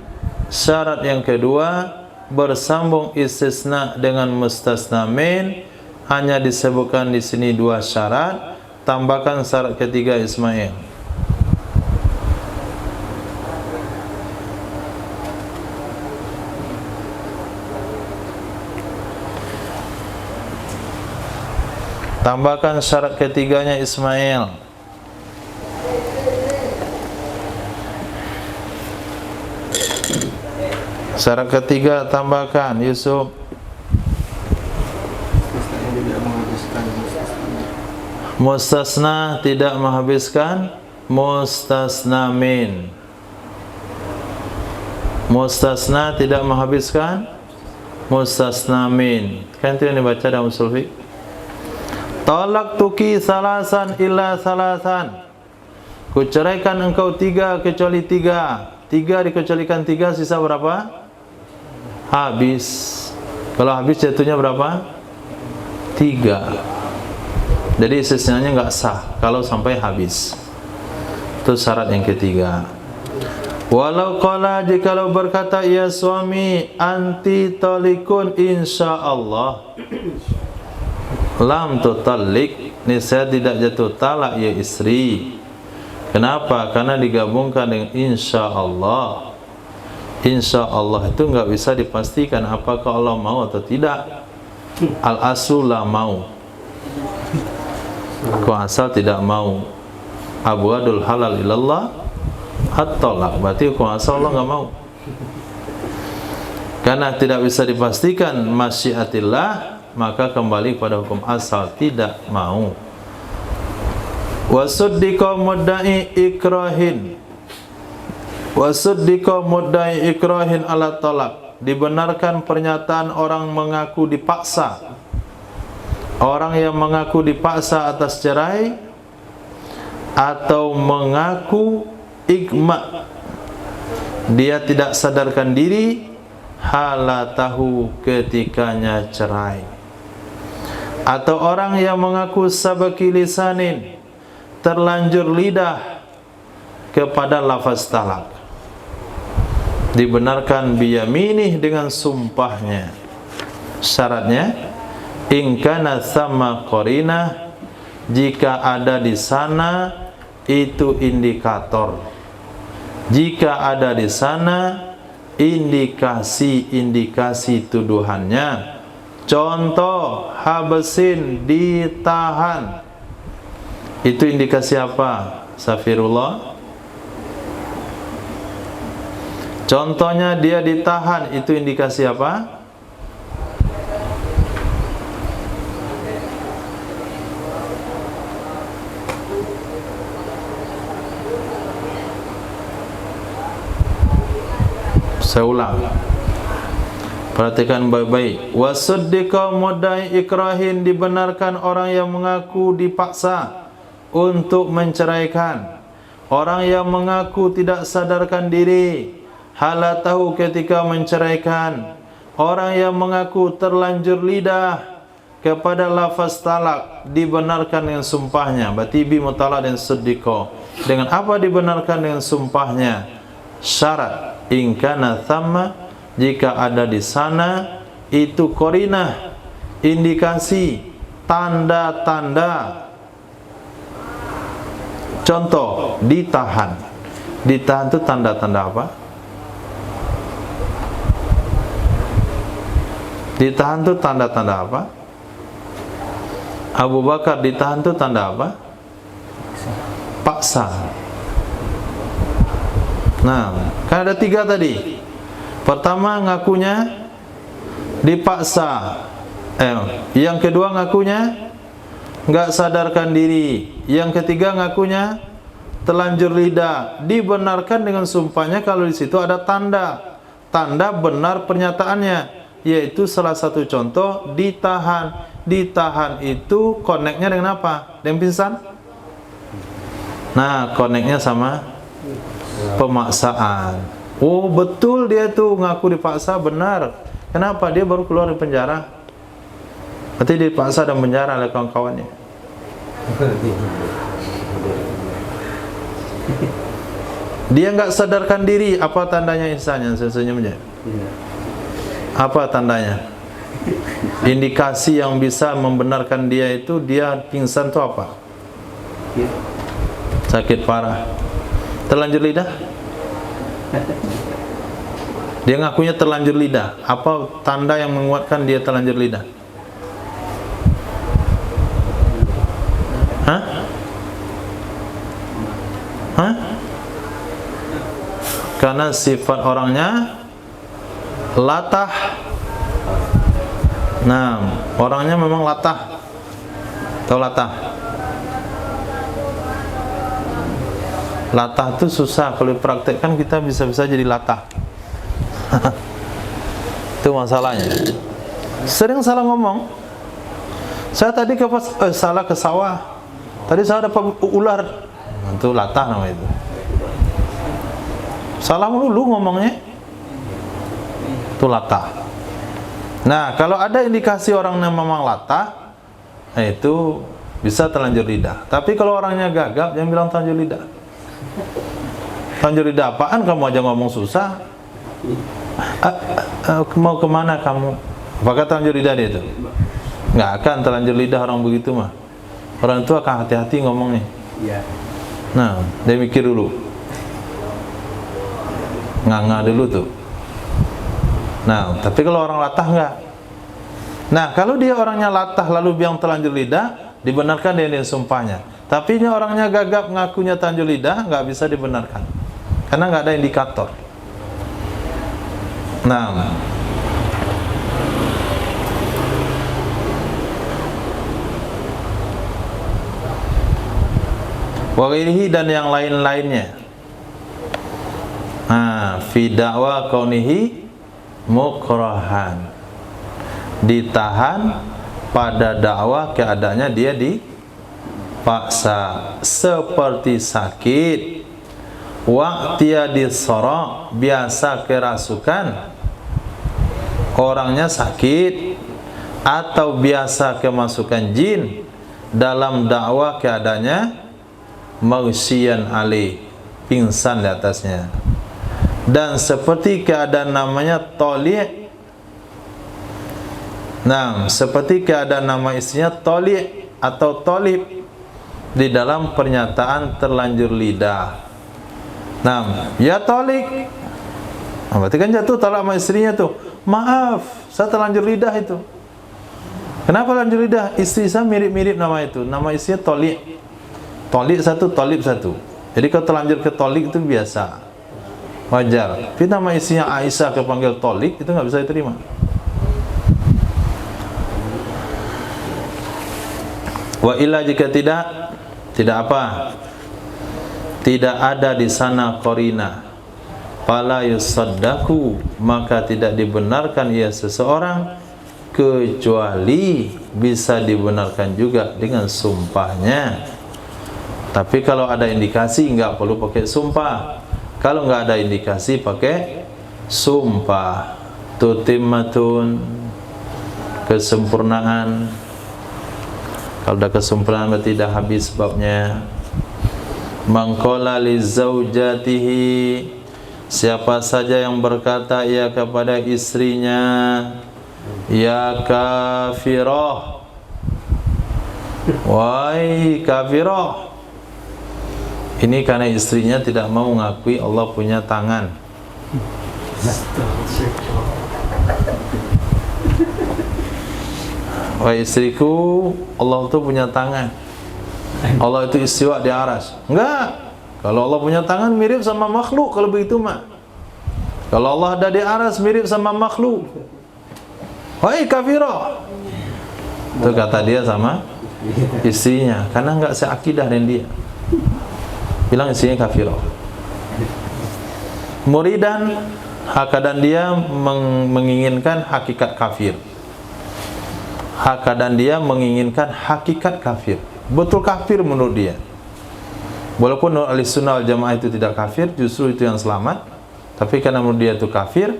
Syarat yang kedua, bersambung istisna dengan mustasna min. Hanya disebutkan di sini 2 syarat, tambahkan syarat ketiga Ismail. Tambahkan syarat ketiganya Ismail. Syarat ketiga tambahkan Yusuf. Mustasna tidak menghabiskan mustasna min. Mustasna tidak menghabiskan mustasna min. Kan itu yang dibaca dalam usul fiqh. Talaqtuki salasan illa salasan, ku ceraikan engkau 3 kecuali 3. 3 dikecualikan 3, sisa berapa? Habis. Kalau habis jatuhnya berapa? 3. Jadi istisnanya nggak sah kalau sampai habis. Itu syarat yang ketiga. Walau qala, jikalau berkata ia suami, anti talikun insyaallah, lam tutallik, niscaya tidak jatuh talak ya istri. Kenapa? Karena digabungkan dengan insyaallah. Insyaallah itu nggak bisa dipastikan apakah Allah mau atau tidak. Al-aslu la mau. Kau asal tidak mau. Abwadul halal ilallah at-talaq, berarti kau asal Allah nggak mau. Karena tidak bisa dipastikan masyiatillah, maka kembali pada hukum asal tidak mau. Wasuddiqa mudda'i ikrahin, wasuddiqa mudda'i ikrahin ala talaq, dibenarkan pernyataan orang mengaku dipaksa. Orang yang mengaku dipaksa atas cerai atau mengaku igma, dia tidak sadarkan diri halatahu ketikanya cerai. Atau orang yang mengaku sabaki lisanin, terlanjur lidah kepada lafaz talak, dibenarkan biyaminih dengan sumpahnya. Syaratnya in kana thamma qarinah, jika ada di sana itu indikator, jika ada di sana indikasi-indikasi tuduhannya. Contoh, habesin, ditahan. Itu indikasi apa? Safirullah. Contohnya dia ditahan, itu indikasi apa? Saya ulang, perhatikan baik-baik. Wasuddiqa mudda'i ikrahin, dibenarkan orang yang mengaku dipaksa untuk menceraikan. Orang yang mengaku tidak sadarkan diri halatahu ketika menceraikan. Orang yang mengaku terlanjur lidah kepada lafaz talak, dibenarkan dengan sumpahnya. Berarti bi mutalak dan suddiqa. Dengan apa dibenarkan dengan sumpahnya? Syarat in kana thamma, jika ada di sana itu qarinah, indikasi, tanda-tanda. Contoh, ditahan. Ditahan itu tanda-tanda apa? Ditahan itu tanda-tanda apa? Abu Bakar ditahan itu tanda apa? Paksa. Nah, kan ada 3 tadi. Pertama ngakunya dipaksa. Yang kedua ngakunya nggak sadarkan diri. Yang ketiga ngakunya terlanjur lidah. Dibenarkan dengan sumpahnya kalau di situ ada tanda. Tanda benar pernyataannya, yaitu salah satu contoh ditahan. Ditahan itu koneknya dengan apa? Dengan pingsan? Nah, koneknya sama pemaksaan. Oh betul, dia tuh ngaku dipaksa, benar. Kenapa? Dia baru keluar dari penjara. Berarti dipaksa dan penjara oleh kawan-kawannya. Dia nggak sadarkan diri. Apa tandanya Ihsan yang senyumnya? Apa tandanya? Indikasi yang bisa membenarkan dia itu dia pingsan itu apa? Sakit parah. Terlanjur lidah? Dia ngakunya terlanjur lidah. Apa tanda yang menguatkan dia terlanjur lidah? Hah? Hah? Karena sifat orangnya latah. Nah, orangnya memang latah. Tahu latah? Latah itu susah, kalau dipraktekkan kita bisa-bisa jadi latah. Itu masalahnya. Sering salah ngomong. Saya tadi salah ke sawah. Tadi saya dapat ular. Itu latah namanya itu. Salah melulu ngomongnya. Itu latah. Nah, kalau ada indikasi orang yang memang latah, itu bisa terlanjur lidah. Tapi kalau orangnya gagap, jangan bilang terlanjur lidah. Terlanjur lidah apaan? Kamu aja ngomong susah. Mau kemana kamu? Apakah terlanjur lidah dia itu? Nggak akan terlanjur lidah orang begitu mah. Orang itu akan hati-hati ngomongnya. Nah, dia mikir dulu. Nganga dulu tuh. Nah, tapi kalau orang latah enggak. Nah, kalau dia orangnya latah lalu biang terlanjur lidah, dibenarkan dengan sumpahnya. Tapi ini orangnya gagap ngakunya terlanjur lidah, nggak bisa dibenarkan. Karena nggak ada indikator. Nah, wa ghairihi dan yang lain-lainnya. Nah, fi da'wa kaunihi mukrahan, ditahan pada dakwah keadaannya dia dipaksa, seperti sakit, wa'tiyadis sara, biasa kerasukan, orangnya sakit, atau biasa kemasukan jin, dalam dakwah keadaannya maghsyian alaih, pingsan di atasnya. Dan seperti keadaan namanya toli'. Nah, seperti keadaan nama istrinya toli' atau tolib di dalam pernyataan terlanjur lidah. Nah, ya tolik, berarti kan jatuh talak sama istrinya tuh. Maaf, saya terlanjur lidah itu. Kenapa lanjur lidah? Istri saya mirip-mirip nama itu. Nama istrinya tolik. Tolik satu, tolib satu. Jadi kalau terlanjur ke tolik itu biasa, wajar. Tapi nama istrinya Aisyah kepanggil tolik, itu nggak bisa diterima. Wa illa, jika tidak apa? Tidak ada di sana qarina, fala yusaddaku, maka tidak dibenarkan ia seseorang, kecuali bisa dibenarkan juga dengan sumpahnya. Tapi kalau ada indikasi enggak perlu pakai sumpah. Kalau enggak ada indikasi pakai sumpah. Tutimmatun, kesempurnaan. Kalau ada kesempurnaan berarti dah habis sebabnya. Mangqala li zaujatihi, siapa saja yang berkata ia kepada istrinya, ya kafirah, wahai kafirah. Ini karena istrinya tidak mau mengakui Allah punya tangan. Wahai istriku, Allah itu punya tangan. Allah itu istiwa di aras. Enggak. Kalau Allah punya tangan mirip sama makhluk kalau begitu mah. Kalau Allah ada di aras mirip sama makhluk. Wahai kafirah. Itu kata dia sama istrinya, karena enggak seakidah dengan dia. Bilang istrinya kafirah. Muridan, hakadan dia menginginkan hakikat kafir. Hakadan dia menginginkan hakikat kafir. Betul kafir menurut dia. Walaupun menurut ahli sunnah wal jamaah itu tidak kafir, justru itu yang selamat. Tapi karena menurut dia itu kafir,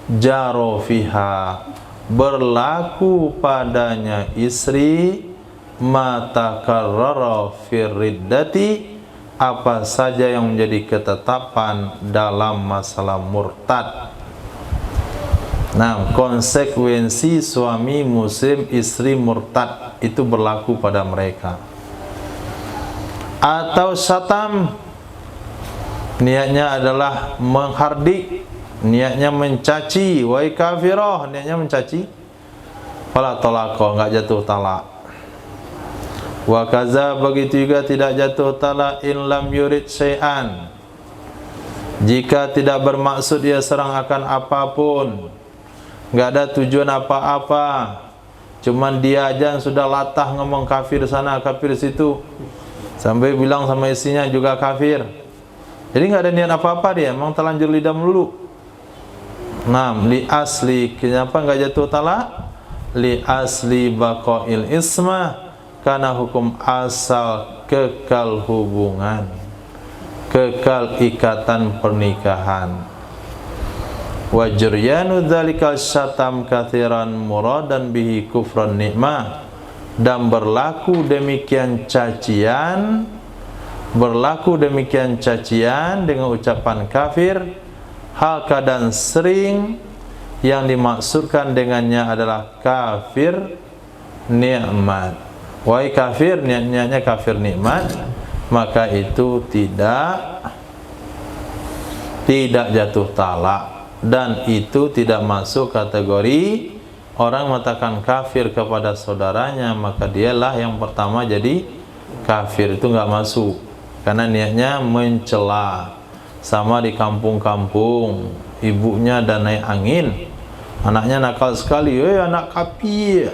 jaro fiha, berlaku padanya istri, mata karrara firriddati, apa saja yang menjadi ketetapan dalam masalah murtad. Nah, konsekuensi suami muslim, istri murtad itu berlaku pada mereka. Atau syatam, niatnya adalah menghardik, niatnya mencaci, wahai kafirah, niatnya mencaci, fala talaqa, enggak jatuh talak. Wa kaza, begitu juga tidak jatuh talak in lam yurid syai'an, jika tidak bermaksud dia serang akan apapun, enggak ada tujuan apa-apa, cuman dia aja sudah latah ngomong kafir sana kafir situ, sampai bilang sama istrinya juga kafir. Jadi enggak ada niat apa-apa, dia memang terlanjur lidah melulu. Nah, li asli, kenapa enggak jatuh talak? Li asli baqail ismah, karena hukum asal kekal hubungan, kekal ikatan pernikahan. Wa juryanu dzalikal syatam katsiran muradan bihi kufran nikmah, dan berlaku demikian cacian, dengan ucapan kafir, hal keadaan sering yang dimaksudkan dengannya adalah kafir nikmat. Wahai kafir, niatnya kafir nikmat, maka itu tidak jatuh talak, dan itu tidak masuk kategori orang mengatakan kafir kepada saudaranya, maka dialah yang pertama jadi kafir. Itu nggak masuk, karena niatnya mencela. Sama di kampung-kampung, ibunya dan naik angin, anaknya nakal sekali, anak kafir.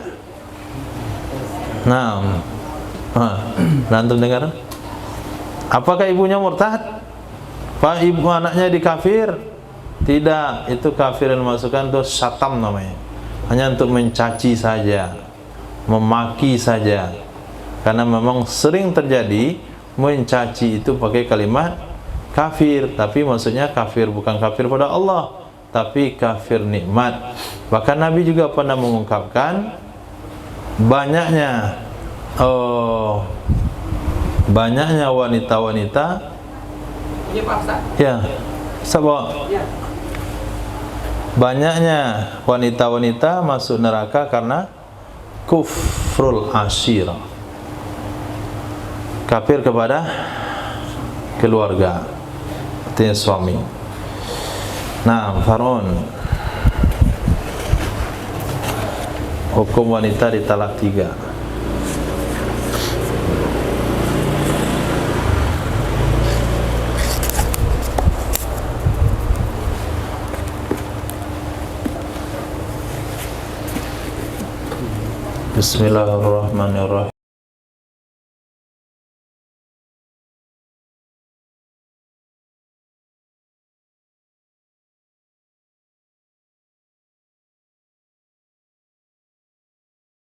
Nah, nanti dengar, apakah ibunya murtad? Pak, ibu anaknya di kafir? Tidak, itu kafir yang dimasukkan itu syatam namanya, hanya untuk mencaci saja, memaki saja. Karena memang sering terjadi mencaci itu pakai kalimat kafir, tapi maksudnya kafir bukan kafir pada Allah, tapi kafir nikmat. Bahkan Nabi juga pernah mengungkapkan banyaknya wanita-wanita, Iya Pak Ustaz. ya, sabak. Ya. Banyaknya wanita-wanita masuk neraka karena kufrul ashir, kafir kepada keluarga, artinya suami. Nah, Farun, hukum wanita ditalak 3. Bismillahirrahmanirrahim.